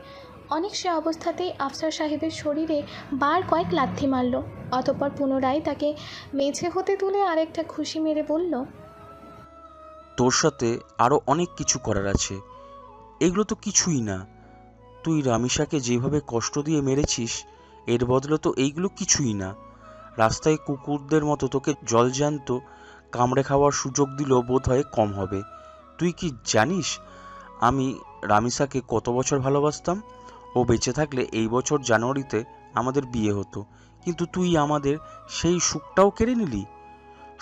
অনেক সে অবস্থাতেই আফসার সাহেবের শরীরে বার কয়েক লাথি মারল। অতঃপর পুনরায় তাকে মেঝে হতে তুলে আরেকটা ঘুষি মেরে বলল, তোর সাথে আরো অনেক কিছু করার আছে, এগুলো তো কিছুই না। তুই রামিসাকে যেভাবে কষ্ট দিয়ে মেরেছিস, এর বদলে তো এইগুলো কিছুই না। রাস্তায় কুকুরদের মতো তোকে জলজ্যান্ত কামড়ে খাওয়ার সুযোগ দিলেও বোধ হয় কম হবে। তুই কি জানিস আমি রামিসাকে কত বছর ভালোবাসতাম? ও বেঁচে থাকলে এই বছর জানুয়ারিতে আমাদের বিয়ে হতো, কিন্তু তুই আমাদের সেই সুখটাও কেড়ে নিলি।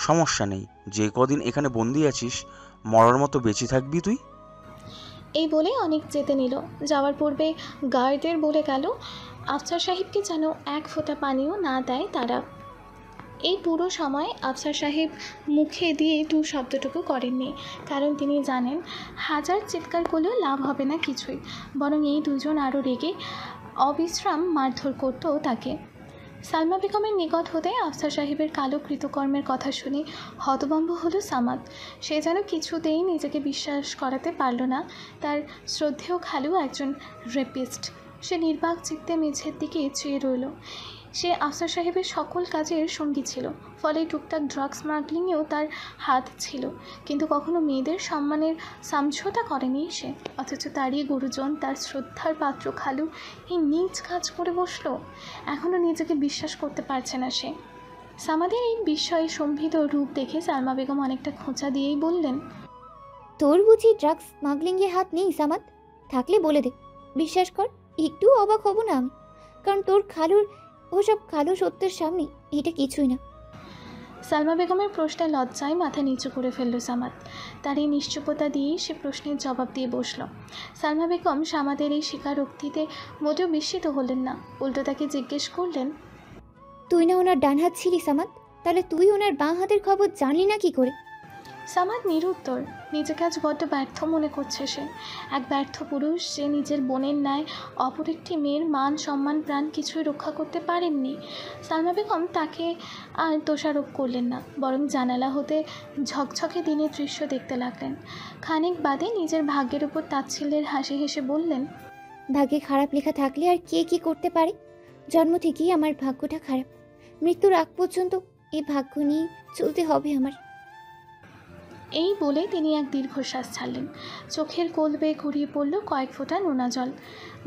সমস্যা নেই, যে কদিন এখানে বন্দি আছিস মরার মতো বেঁচে থাকবি তুই। এই বলে অনেক যেতে নিল। যাওয়ার পূর্বে গার্ডদের বলে গেল আফসার সাহেবকে যেন এক ফোঁটা পানিও না দেয় তারা। এই পুরো সময় আফসার সাহেব মুখে দিয়ে টু শব্দটুকু করেননি, কারণ তিনি জানেন হাজার চিৎকার করলেও লাভ হবে না কিছুই, বরং এই দুজন আরও রেগে অবিশ্রাম মারধর করতো তাকে। সালমা বেগমের নিকট হতে আফসার সাহেবের কালো কৃতকর্মের কথা শুনে হতভম্ব হলো সামাদ। সে যেন কিছুতেই নিজেকে বিশ্বাস করাতে পারল না তার শ্রদ্ধেয় খালু একজন রেপিস্ট। সে নির্বাক চিত্তে মেঝের দিকে চেয়ে রইল। সে আফসার সাহেবের সকল কাজের সঙ্গী ছিল, ফলে টুকটাক ড্রাগ স্মাগলিংয়েও তার হাত ছিল, কিন্তু কখনো মেয়েদের সম্মানের সমঝোতা করেনি সে। অথচ তারই গুরুজন, তার শ্রদ্ধার পাত্র খালু এই নীচ কাজ করে বসলো। এখনও নিজেকে বিশ্বাস করতে পারছে না সে। সামাদের এই বিস্ময়ে সম্ভিত রূপ দেখে সালমা বেগম অনেকটা খোঁচা দিয়েই বললেন, তোর বুঝি ড্রাগস স্মাগলিংয়ে হাত নেই সামাদ? থাকলে বলে দে, বিশ্বাস কর একটু অবাক হব না আমি, কারণ তোর খালুর ওসব কালো সত্যের সামনে এটা কিছুই না। সালমা বেগমের প্রশ্নে লজ্জায় মাথা নিচু করে ফেলল সামাদ। তার এই নিশ্চুপতা দিয়েই সে প্রশ্নের জবাব দিয়ে বসল। সালমা বেগম সামাদের এই স্বীকারোক্তিতে মোটেও বিস্মিত হলেন না, উল্টো তাকে জিজ্ঞেস করলেন, তুই না ওনার ডান হাত ছিলি সামাদ, তাহলে তুই ওনার বাঁ হাতের খবর জানলি না কি করে? সামাদ নিরুত্তর। নিজেকে আজ বড্ড ব্যর্থ মনে করছে সে, এক ব্যর্থ পুরুষ যে নিজের বোনের ন্যায় অপর একটি মেয়ের মান সম্মান প্রাণ কিছুই রক্ষা করতে পারেননি। সালমা বেগম তাকে আর দোষারোপ করলেন না, বরং জানালা হতে ঝকঝকে দিনের দৃশ্য দেখতে লাগলেন। খানিক বাদে নিজের ভাগ্যের উপর তাচ্ছিল্যের হাসি হেসে বললেন, ভাগ্যে খারাপ লেখা থাকলে আর কে কি করতে পারে? জন্ম থেকেই আমার ভাগ্যটা খারাপ, মৃত্যুর আগ পর্যন্ত এই ভাগ্য নিয়ে চলতে হবে আমার। এই বলে তিনি এক দীর্ঘশ্বাস ছাড়লেন। চোখের কোল বেয়ে গড়িয়ে পড়ল কয়েক ফোঁটা নোনা জল।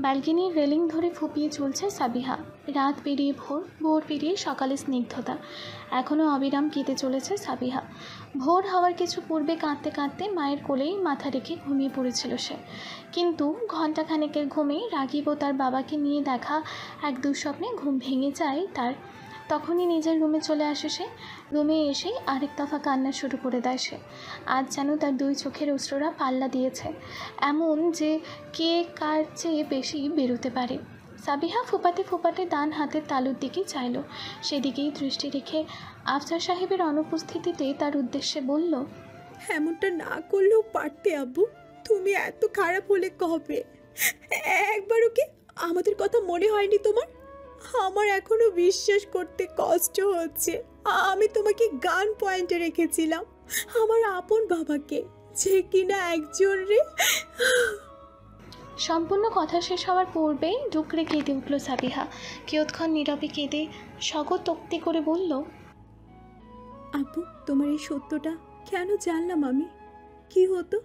ব্যালকনির রেলিং ধরে ফুপিয়ে চলছে সাবিহা। রাত পেরিয়ে ভোর, ভোর পেরিয়ে সকালে স্নিগ্ধতা। এখনও অবিরাম কেঁদে চলেছে সাবিহা। ভোর হওয়ার কিছু পূর্বে কাঁদতে কাঁদতে মায়ের কোলেই মাথা রেখে ঘুমিয়ে পড়েছিল সে। কিন্তু ঘণ্টাখানেকের ঘুমে রাগিব তার বাবাকে নিয়ে দেখা এক দুঃস্বপ্নে ঘুম ভেঙে যায় তার। তখনই নিজের রুমে চলে আসে সে। রুমে এসেই আরেক দফা কান্না শুরু করে দেয় সে। আজ যেন তার দুই চোখের অশ্রুরা পাল্লা দিয়েছে, এমন যে কে কার চেয়ে বেশি বেরোতে পারে। সাবিহা ফুপাতে ফুপাতে ডান হাতের তালুর দিকে চাইল। সেদিকেই দৃষ্টি রেখে আফসার সাহেবের অনুপস্থিতিতে তার উদ্দেশ্যে বলল, এমনটা না করলেও পারতে আব্বু, তুমি এত খারাপ হলে কবে? একবারও কি আমাদের কথা মনে হয়নি তোমার? আমার এখনো বিশ্বাস করতে কষ্ট হচ্ছে আমি তোমাকে গান পয়েন্টে রেখেছিলাম, আমার আপন বাবাকে, যে কিনা একজন রে। সম্পূর্ণ কথা শেষ হওয়ার পূর্বেই ডুকরে কেঁদে উঠল সাবিহা। কিয়ৎক্ষণ নীরবে কেঁদে স্বগতোক্তি করে বলল, আপু, তোমার এই সত্যটা কেন জানলাম আমি? কি হতো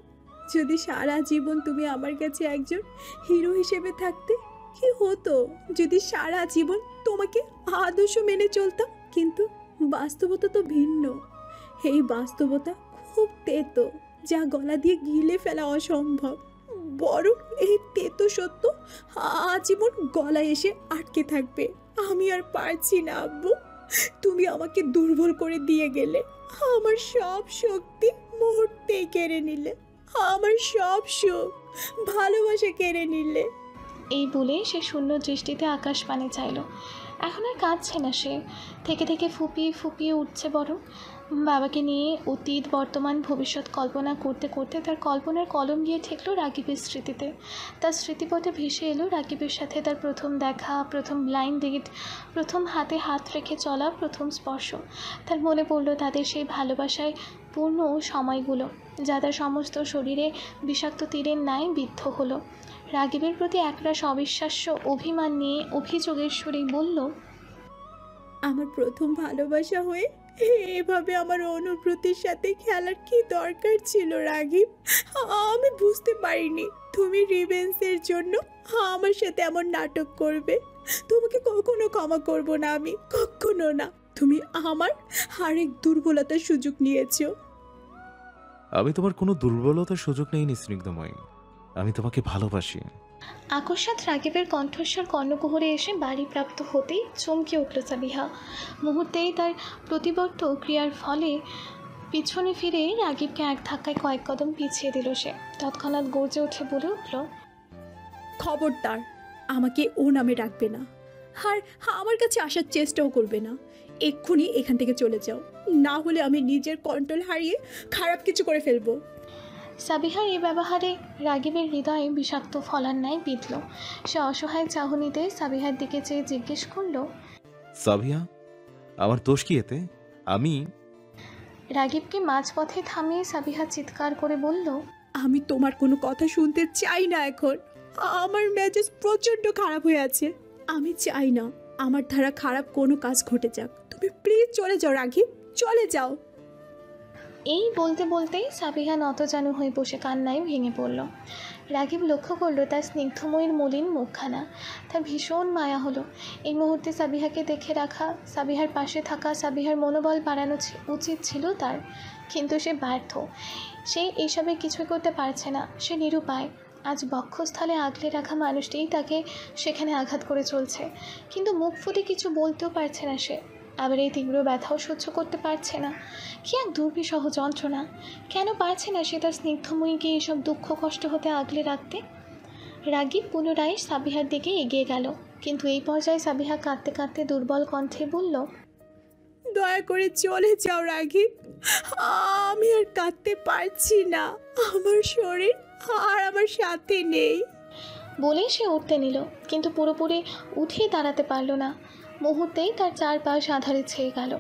যদি সারা জীবন তুমি আমার কাছে একজন হিরো হিসেবে থাকতে? কি হতো যদি সারা জীবন তোমাকে আদর্শ মেনে চলতাম? কিন্তু বাস্তবতা তো ভিন্ন। এই বাস্তবতা খুব তেতো, যা গলা দিয়ে গিলে ফেলা অসম্ভব। বরং এই তেতো সত্য আজীবন গলায় এসে আটকে থাকবে। আমি আর পারছি না আব্বু, তুমি আমাকে দুর্বল করে দিয়ে গেলে, আমার সব শক্তি মুহূর্তেই কেড়ে নিলে, আমার সব সুখ ভালোবাসা কেড়ে নিলে। এই বলে সে শূন্য দৃষ্টিতে আকাশ পানে চাইল। এখন আর কাঁদছে না সে, থেকে থেকে ফুপিয়ে ফুপিয়ে উঠছে বরং। বাবাকে নিয়ে অতীত বর্তমান ভবিষ্যৎ কল্পনা করতে করতে তার কল্পনার কলম গিয়ে ঠেকল রাকিবের স্মৃতিতে। তার স্মৃতিপথে ভেসে এলো রাকিবের সাথে তার প্রথম দেখা, প্রথম ব্লাইন্ড ডেট, প্রথম হাতে হাত রেখে চলা প্রথম স্পর্শ। তার মনে পড়ল তাদের সেই ভালোবাসায় পূর্ণ সময়গুলো, যা তার সমস্ত শরীরে বিষাক্ত তীরের ন্যায় বিদ্ধ হলো। রাকিবের প্রতি একরাশ অবিশ্বাস্য অভিমান নিয়ে অভিযোগের সুরেই বলল, আমার প্রথম ভালোবাসা হয়ে এভাবে আমার অনুভূতির সাথে খেলার কি দরকার ছিল রাগিব? আমি বুঝতে পারিনি তুমি রিভেন্সের জন্য আমার সাথে এমন নাটক করবে। তোমাকে কখনো ক্ষমা করব না আমি, কখনো না। তুমি আমার আরেক দুর্বলতার সুযোগ নিয়েছো। আমি তোমার কোনো দুর্বলতার সুযোগ নেইনি স্নিগ্ধময়ী, আমি তোমাকে ভালোবাসি। আকস্মাৎ রাকিবের কণ্ঠস্বর কর্ণকুহরে এসে বাড়িপ্রাপ্ত হতেই চমকে উঠল সাবিহা। মুহূর্তেই তার প্রতিবর্ত ক্রিয়ার ফলে পিছনে ফিরে রাকিবকে এক ধাক্কায় কয়েক কদম পিছিয়ে দিল সে। তৎক্ষণাৎ গর্জে উঠে বলে উঠল, খবরদার আমাকে ও নামে ডাকবে না। আর আমার কাছে আসার চেষ্টাও করবে না। এক্ষুনি এখান থেকে চলে যাও, না হলে আমি নিজের কন্ট্রোল হারিয়ে খারাপ কিছু করে ফেলবো। সাবিহার এই ব্যবহারে রাগিবের হৃদয়ে বিষাক্ত ফলার ন্যায় বিঁধল। সে অসহায় চাহনিতে সাবিহার দিকে চেয়ে জিজ্ঞেস করলো, সাবিয়া, আমার দোষ কি এতে? আমি রাগিবকে মাঝপথে থামিয়ে সাবিহা চিৎকার করে বলল, আমি তোমার কোনো কথা শুনতে চাই না এখন। আমার মেজাজ প্রচণ্ড খারাপ হয়ে আছে। আমি চাই না আমার দ্বারা খারাপ কোনো কাজ ঘটে যাক। তুমি প্লিজ চলে যাও রাগিব, চলে যাও। এই বলতে বলতেই সাবিহা নতজানু হয়ে বসে কান্নায় ভেঙে পড়ল। রাগিব লক্ষ্য করলো তার স্নিগ্ধময়ীর মলিন মুখখানা। তার ভীষণ মায়া হলো। এই মুহূর্তে সাবিহাকে দেখে রাখা, সাবিহার পাশে থাকা, সাবিহার মনোবল বাড়ানো উচিত ছিল তার, কিন্তু সে ব্যর্থ। সে এইসবে কিছুই করতে পারছে না। সে নিরুপায়। আজ বক্ষস্থলে আগলে রাখা মানুষটিই তাকে সেখানে আঘাত করে চলছে, কিন্তু মুখ ফুটে কিছু বলতেও পারছে না সে। আবার এই তীব্র ব্যথাও সহ্য করতে পারছে না। কি এক দুর্বিষহ যন্ত্রণা! কেন পারছে না সে তার স্নিগ্ধময়ীকে এইসব দুঃখ কষ্ট হতে আগলে রাখতে? রাগিব পুনরায় সাবিহার দিকে এগিয়ে গেল, কিন্তু এই পর্যায়ে সাবিহা কাঁদতে কাঁদতে দুর্বল কণ্ঠে বলল, দয়া করে চলে যাও রাগিব, আমি আর কাঁদতে পারছি না। আমার শরীর আর আমার সাথে নেই। বলেই সে উঠতে নিল, কিন্তু পুরোপুরি উঠে দাঁড়াতে পারল না। মুহূর্তেই তার চারপাশ আঁধারে ছেয়ে গেল।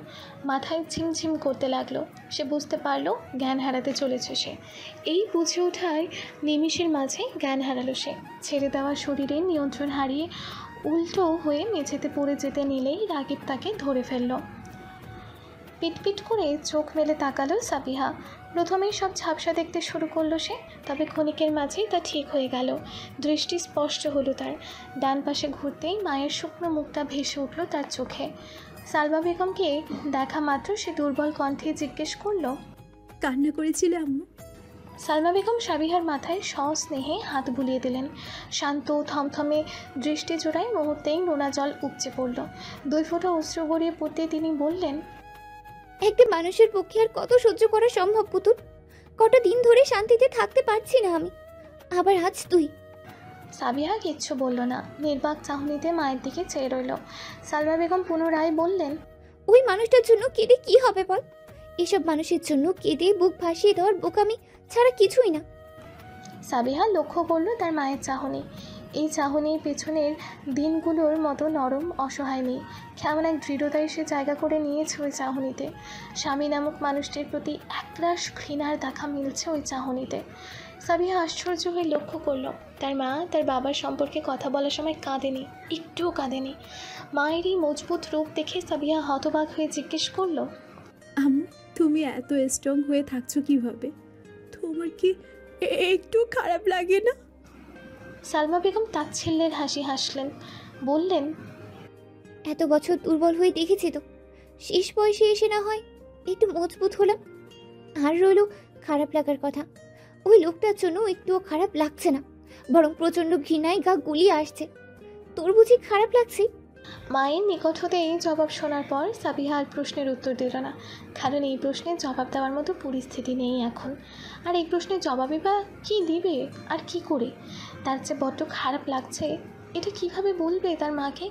মাথায় ঝিমঝিম করতে লাগলো। সে বুঝতে পারল জ্ঞান হারাতে চলেছে সে। এই বুঝে ওঠায় নিমিষের মাঝে জ্ঞান হারালো সে। ছেড়ে দেওয়া শরীরে নিয়ন্ত্রণ হারিয়ে উল্টো হয়ে মেঝেতে পড়ে যেতে নিলেই রাগিব তাকে ধরে ফেলল। পিটপিট করে চোখ মেলে তাকালো সাবিহা। প্রথমেই সব ঝাপসা দেখতে শুরু করলো সে, তবে ক্ষণিকের মাঝেই তা ঠিক হয়ে গেল। দৃষ্টি স্পষ্ট হলো তার। ডান পাশে ঘুরতেই মায়ের শুকনো মুখটা ভেসে উঠল তার চোখে। সালমা বেগমকে দেখা মাত্র সে দুর্বল কণ্ঠে জিজ্ঞেস করলো, কান্না করেছিলে আম্মু? সালমা বেগম সাবিহার মাথায় সস্নেহে হাত বুলিয়ে দিলেন। শান্ত থমথমে দৃষ্টি জোড়ায় মুহূর্তেই নোনা জল উপচে পড়ল। 2 ফোঁটা অশ্রু গড়িয়ে পড়তে তিনি বললেন, একটা মানুষের পক্ষে আর কত সহ্য করা সম্ভব পুতুল? কত দিন ধরে শান্তিতে থাকতে পারছি না আমি, আবার আজ তুই। সাবিহা কিচ্ছু বলল না, নির্বাক চাহনিতে মায়ের দিকে চেয়ে রইল। সালমা বেগম পুনরায় বললেন, ওই মানুষটার জন্য কেঁদে কি হবে বল? এসব মানুষের জন্য কেঁদে বুক ভাসিয়ে দেওয়ার বোকামি ছাড়া কিছুই না। সাবিহা লক্ষ্য করল তার মায়ের চাহনি। এই চাহনির পেছনের দিনগুলোর মতো নরম অসহায় নেই। কেমন এক দৃঢ়তায় সে জায়গা করে নিয়েছে ওই চাহনিতে। স্বামী নামক মানুষটির প্রতি একরাশ ঘৃণার দেখা মিলছে ওই চাহনিতে। সাবিহা আশ্চর্য হয়ে লক্ষ্য করল তার মা তার বাবার সম্পর্কে কথা বলার সময় কাঁদেনি, একটুও কাঁদেনি। মায়ের এই মজবুত রূপ দেখে সাবিহা হতবাক হয়ে জিজ্ঞেস করলো, আম্মু, তুমি এত স্ট্রং হয়ে থাকছো কিভাবে? তোমার কি একটু খারাপ লাগে না? সালমা বেগম তাচ্ছিল্যের হাসি হাসলেন, বললেন, এত বছর দুর্বল হয়ে দেখেছি তো, শেষ বয়সে এসে না হয় একটু মজবুত হলাম। আর রইল খারাপ লাগার কথা, ওই লোকটার জন্য একটুও খারাপ লাগছে না, বরং প্রচণ্ড ঘৃণায় গা গুলিয়ে আসছে। তোর বুঝি খারাপ লাগছে? মায়ের নিকট হতে এই জবাব শোনার পর সাবিহা আর প্রশ্নের উত্তর দিল না, কারণ এই প্রশ্নের জবাব দেওয়ার মতো পরিস্থিতি নেই এখন। আর এই প্রশ্নের জবাবই বা কী দিবে আর কি করে? তার যে বড্ড খারাপ লাগছে এটা কিভাবে বলবে তার মাকে?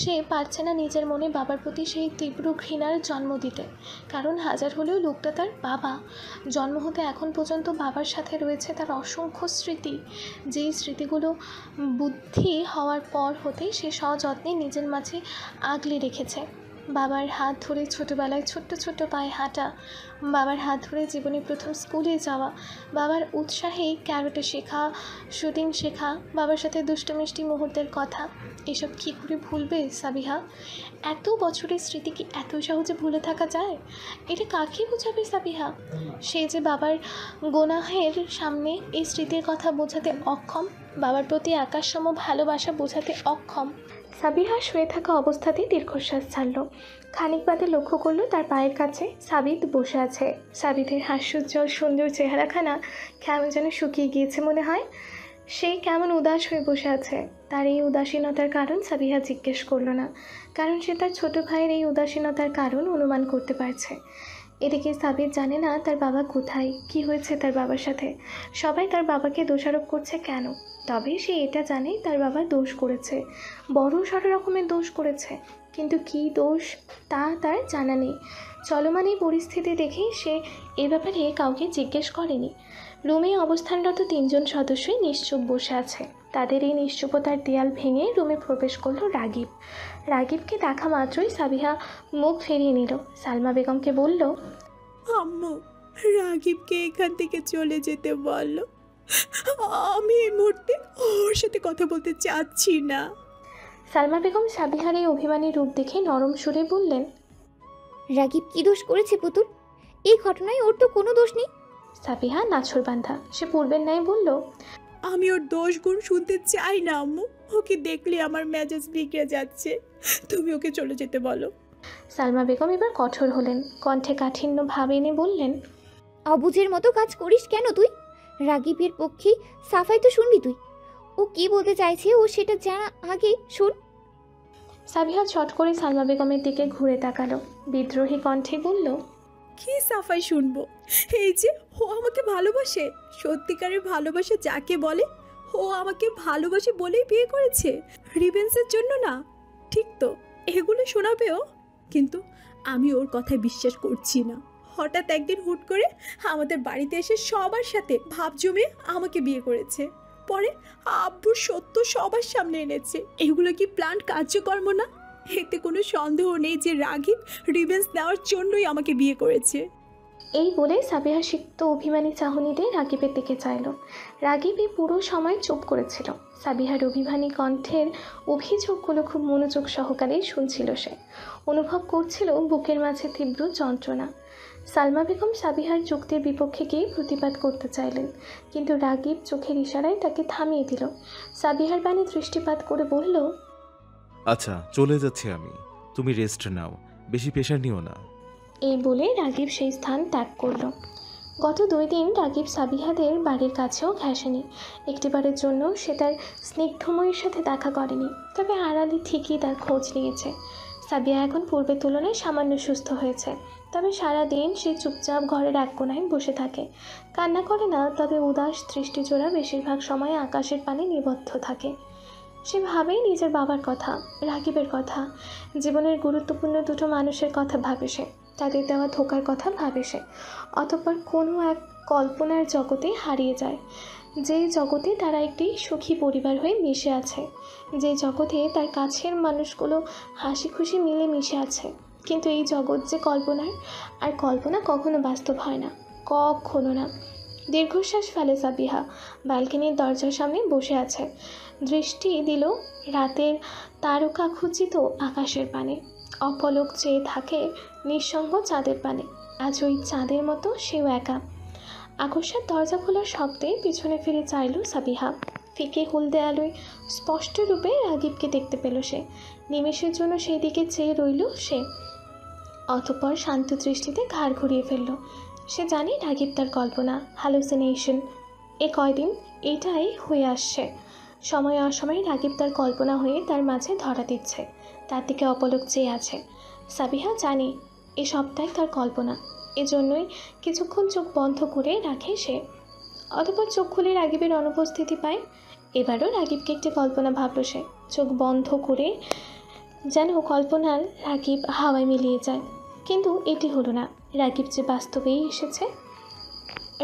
সে পারছে না নিজের মনে বাবার প্রতি সেই তীব্র ঘৃণার জন্ম দিতে, কারণ হাজার হলেও লোকটা তার বাবা। জন্ম হতে এখন পর্যন্ত বাবার সাথে রয়েছে তার অসংখ্য স্মৃতি, যেই স্মৃতিগুলো বুদ্ধি হওয়ার পর হতেই সে সযত্নে নিজের মাঝে আগলে রেখেছে। বাবার হাত ধরে ছোটোবেলায় ছোট্ট ছোট্ট পায়ে হাঁটা, বাবার হাত ধরে জীবনে প্রথম স্কুলে যাওয়া, বাবার উৎসাহে ক্যারেটে শেখা, শুটিং শেখা, বাবার সাথে দুষ্টু মিষ্টি মুহূর্তের কথা, এসব কী করে ভুলবে সাবিহা? এত বছরের স্মৃতি কি এত সহজে ভুলে থাকা যায়? এটা কাকে বোঝাবে সাবিহা? সে যে বাবার গোনাহের সামনে এই স্মৃতির কথা বোঝাতে অক্ষম, বাবার প্রতি আকাশসম ভালোবাসা বোঝাতে অক্ষম। সাবিহা শুয়ে থাকা অবস্থাতেই দীর্ঘশ্বাস ছাড়ল। খানিক বাদে লক্ষ্য করলো তার পায়ের কাছে সাবিত বসে আছে। সাবিতের হাস্যোজ্জ্বল সুন্দর চেহারাখানা কেমন যেন শুকিয়ে গিয়েছে মনে হয়। সে কেমন উদাস হয়ে বসে আছে। তার এই উদাসীনতার কারণ সাবিহা জিজ্ঞেস করলো না, কারণ সে তার ছোট ভাইয়ের এই উদাসীনতার কারণ অনুমান করতে পারছে। এদিকে সাবির জানে না তার বাবা কোথায়, কি হয়েছে তার বাবার সাথে। সবাই তার বাবাকে দোষারোপ করছে কেন? তবে সে এটা জানে তার বাবা দোষ করেছে, বড় সড় রকমের দোষ করেছে, কিন্তু কী দোষ তা তার জানা নেই। চলমান এই পরিস্থিতি দেখে সে এ ব্যাপারে কাউকে জিজ্ঞেস করেনি। রুমে অবস্থানরত 3 জন সদস্যই নিশ্চুপ বসে আছে। তাদের এই নিশ্চুপতার দেয়াল ভেঙে রুমে প্রবেশ করলো রাগিব। রাগিবকে দেখা মাত্রই সাবিহা মুখ ফিরিয়ে নিল। সালমা বেগমকে বলল, আম্মু, রাগিবকে এখান থেকে চলে যেতে বললো। আমি এই মুহূর্তে ওর সাথে কথা বলতে চাচ্ছি না। সালমা বেগম সাবিহার এই অভিমানী রূপ দেখে নরম সুরে বললেন, রাগিব কি দোষ করেছে পুতুল? এই ঘটনায় ওর তো কোনো দোষ নেই। সাবিহা নাছোড়বান্ধা, সে পূর্বের ন্যায় বলল, আমি ওর দোষ গুণ শুনতে চাই না আম্মু। ওকে দেখলে আমার মেজাজ বিগড়ে যাচ্ছে। তুমি ওকে চলে যেতে বলো। সালমা বেগম এবার কঠোর হলেন, কণ্ঠে কাঠিন্য ভাব এনে বললেন, অবুঝের মতো কাজ করিস কেন তুই? রাগিবের পক্ষে সাফাই তো শুনবি তুই। ও কি বলতে চাইছে ও সেটা জানা আগে শুন। সাবিহা চট করে সালমা বেগমের দিকে ঘুরে তাকালো, বিদ্রোহী কণ্ঠে বলল, কি সাফাই শুনবো? এই যে ও আমাকে ভালোবাসে, সত্যিকারের ভালোবাসা যাকে বলে, ও আমাকে ভালোবাসে বলেই বিয়ে করেছে, রিভেন্সের জন্য না। ঠিক তো, এগুলো শোনাবেও, কিন্তু আমি ওর কথায় বিশ্বাস করছি না। হঠাৎ একদিন হুট করে আমাদের বাড়িতে এসে সবার সাথে ভাব জমিয়ে আমাকে বিয়ে করেছে, পরে আব্বুর সত্য সবার সামনে এনেছে। এগুলো কি প্ল্যান কার্যকর্ম না? এতে কোনো সন্দেহ নেই যে রাগিব রিভেন্স নেওয়ার জন্যই আমাকে বিয়ে করেছে। এই বলে সাবিহা সিক্ত অভিমানী চাহনি দিয়ে রাগিবের দিকে চাইল। রাগিব এই পুরো সময় চুপ করেছিল। সাবিহার অভিমানী কণ্ঠের অভিযোগগুলো খুব মনোযোগ সহকারেই শুনছিল সে। অনুভব করছিল বুকের মাঝে তীব্র যন্ত্রণা। সালমা বেগম সাবিহার যুক্তির বিপক্ষে গিয়ে প্রতিবাদ করতে চাইলেন, কিন্তু রাগিব চোখের ইশারায় তাকে থামিয়ে দিল। সাবিহার বাণী দৃষ্টিপাত করে বলল, আচ্ছা, চলে যাচ্ছি আমি, তুমি রেস্ট নাও, বেশি প্রেশার নিও না। এই বলে রাগিব সেই স্থান ত্যাগ করল। গত 2 দিন রাগিব সাবিহাদের বাড়ির কাছেও ঘেঁষেনি। একটিবারের জন্য সে তার স্নিগ্ধময়ীর সাথে দেখা করেনি, তবে আড়ালে ঠিকই তার খোঁজ নিয়েছে। সাবিহা এখন পূর্বের তুলনায় সামান্য সুস্থ হয়েছে, তবে সারাদিন সে চুপচাপ ঘরের এক কোণায় বসে থাকে। কান্না করে না, তবে উদাস দৃষ্টিজোড়া বেশিরভাগ সময় আকাশের পানে নিবদ্ধ থাকে। সে ভাবে নিজের বাবার কথা, রাগিবের কথা, জীবনের গুরুত্বপূর্ণ 2টো মানুষের কথা ভাবে সে, তাদের দেওয়া ধোকার কথা ভাবে সে। অতঃপর কোনো এক কল্পনার জগতে হারিয়ে যায়, যে জগতে তারা একটি সুখী পরিবার হয়ে মিশে আছে, যে জগতে তার কাছের মানুষগুলো হাসি খুশি মিলে মিশে আছে। কিন্তু এই জগৎ যে কল্পনার, আর কল্পনা কখনো বাস্তব হয় না, কখনো না। দীর্ঘশ্বাস ফেলে সাবিহা। ব্যালকনির দরজার সামনে বসে আছে, দৃষ্টি দিল রাতের তারকাখচিত আকাশের পানে। অপলক চেয়ে থাকে নিঃসঙ্গ চাঁদের পানে। আজ ওই চাঁদের মতো সেও একা। আকস্মাৎ দরজা খোলার শব্দে পিছনে ফিরে চাইল সাবিহা। ফিকে হলদে আলোয় স্পষ্ট রূপে রাগিবকে দেখতে পেল সে। নিমেষের জন্য সেই দিকে চেয়ে রইল সে, অতঃপর শান্ত দৃষ্টিতে ঘাড় ঘুরিয়ে ফেলল। সে জানে রাগিব তার কল্পনা, হ্যালুসিনেশন। এ কয়দিন এটাই হয়ে আসছে। সময় অসময়ে রাগিব তার কল্পনা হয়ে তার মাঝে ধরা দিচ্ছে, তার দিকে অপলক চেয়ে আছে। সাবিহা জানে এ সবটাই তার কল্পনা, এজন্যই কিছুক্ষণ চোখ বন্ধ করে রাখে সে। অতঃপর চোখ খুলে রাগিবের অনুপস্থিতি পায়। এবারও রাগিবকে একটি কল্পনা ভাবল সে। চোখ বন্ধ করে যেন কল্পনার রাগিব হাওয়ায় মিলিয়ে যায়, কিন্তু এটি হলো না। রাগিব যে বাস্তবেই এসেছে।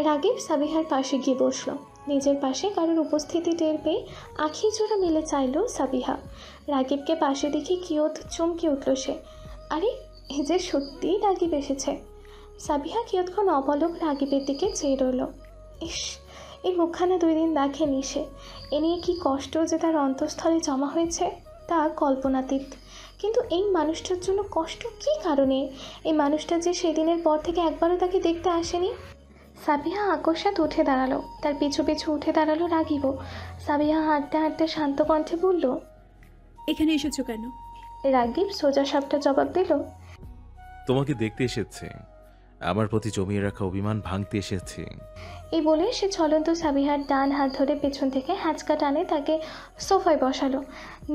রাগিব সাবিহার পাশে গিয়ে বসল। নিজের পাশে কারোর উপস্থিতি টের পেয়ে আঁখি জোড়া মেলে চাইল সাবিহা। রাগিবকে পাশে দেখে কিয়ত চমকে উঠল সে। আরে, এ যে সত্যিই রাগিব এসেছে। সাবিহা কিয়ৎক্ষণ অপলক রাগিবের দিকে চেয়ে রইল। ইস, এই মুখখানা 2 দিন দেখেনি সে। এ নিয়ে কী কষ্ট যে তার অন্তঃস্থলে জমা হয়েছে তা কল্পনাতীত। কিন্তু এই মানুষটার জন্য কষ্ট কী কারণে? এই মানুষটা যে সেদিনের পর থেকে একবারও তাকে দেখতে আসেনি। সাবিহা আকস্মাৎ উঠে দাঁড়ালো, তার পিছু পিছু উঠে দাঁড়ালো রাগিবও। সাবিহা হাঁটতে হাঁটতে শান্ত কণ্ঠে বলল, এখানে এসেছো কেন? রাগিব সোজা সাপটা জবাব দিল, তোমাকে দেখতে এসেছে, আমার প্রতি জমিয়ে রাখা অভিমান ভাঙতে এসেছে। এই বলে সে চলন্ত সাবিহার ডান হাত ধরে পেছন থেকে হ্যাঁচকা টানে তাকে সোফায় বসালো।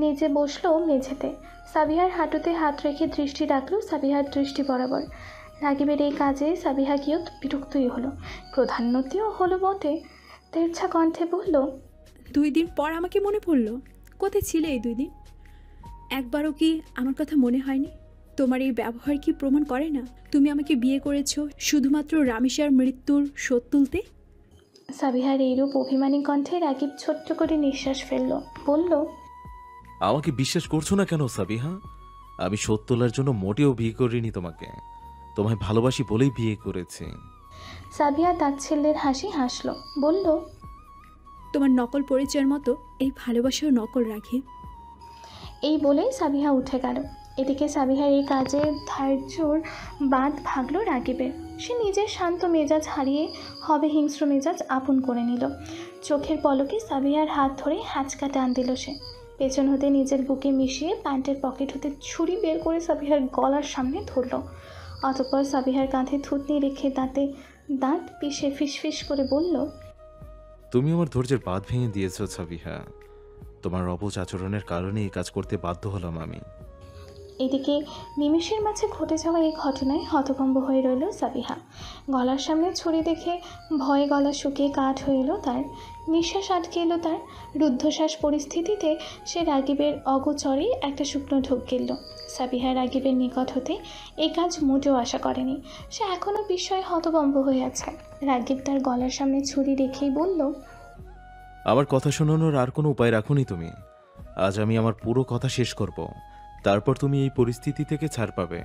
নিজে বসলো মেঝেতে। সাবিহার হাঁটুতে হাত রেখে দৃষ্টি রাখলো সাবিহার দৃষ্টি বরাবর। রাকিবের এই কাজে সাবিহা কিয়ত বিরক্তই হলো, প্রধান্যতিও হলো বটে। তেরছা কণ্ঠে বলল, 2 দিন পর আমাকে মনে পড়লো। কোথায় ছিলে এই 2 দিন? একবারও কি আমার কথা মনে হয়নি? তোমার এই ব্যবহার কি প্রমাণ করে না তুমি আমাকে বিয়ে করেছো শুধুমাত্র রামেশার মৃত্যুর শোধ তুলতে? সাবিহার এইরূপ অভিমানী কণ্ঠে রাকিব ছোট্ট করে নিঃশ্বাস ফেলল, বলল, আমাকে বিশ্বাস করছো না কেন সাবিহা? আমি শোধ তোলার জন্য মোটেও বিয়ে করিনি তোমাকে, তোমায় ভালোবাসি বলেই বিয়ে করেছি। সাবিহা তাচ্ছিল্যের হাসি হাসল, বলল, তোমার নকল পরিচয়ের মতো এই ভালোবাসাও নকল রাখে। এই বলেই সাবিহা উঠে গেল। এদিকে সাবিহার এই কাজে ধৈর্যর বাঁধ ভাগল রাকিবের। সে নিজের শান্ত মেজাজ হারিয়ে হবে হিংস্র মেজাজ আপন করে নিল। চোখের পলকে সাবিহার হাত ধরে হ্যাঁচকা টান দিল সে। পেছন হতে নিজের বুকে মিশিয়ে প্যান্টের পকেট হতে ছুরি বের করে সাবিহার গলার সামনে ধরল। অতঃপর সাবিহার কাঁধে থুতনি রেখে দাঁতে দাঁত পিষে ফিসফিস করে বলল, তুমি আমার ধৈর্যের বাঁধ ভেঙে দিয়েছো সাবিহা, তোমার অবুঝ আচরণের কারণে এই কাজ করতে বাধ্য হলাম আমি। এদিকে নিমেষের মাঝে ঘটে যাওয়া এই ঘটনায় হতভম্ব হয়ে রইল সাবিহা। গলার সামনে ছুরি দেখে ভয়ে গলা শুকিয়ে কাঠ হয়ে এলো তার, নিঃশ্বাস আটকে এলো তার। রুদ্ধশ্বাস পরিস্থিতিতে সে রাকিবের অগোচরে একটা শুকনো ঢোক গেল। সাবিহা রাকিবের নিকট হতে এই কাজ মোটেও আশা করেনি। সে এখনও বিস্ময়ে হতভম্ব হয়ে আছে। রাকিব তার গলার সামনে ছুরি রেখেই বলল, আমার কথা শোনানোর আর কোনো উপায় রাখুনি তুমি। আজ আমি আমার পুরো কথা শেষ করব, তারপর তুমি এই পরিস্থিতি থেকে ছাড় পাবে।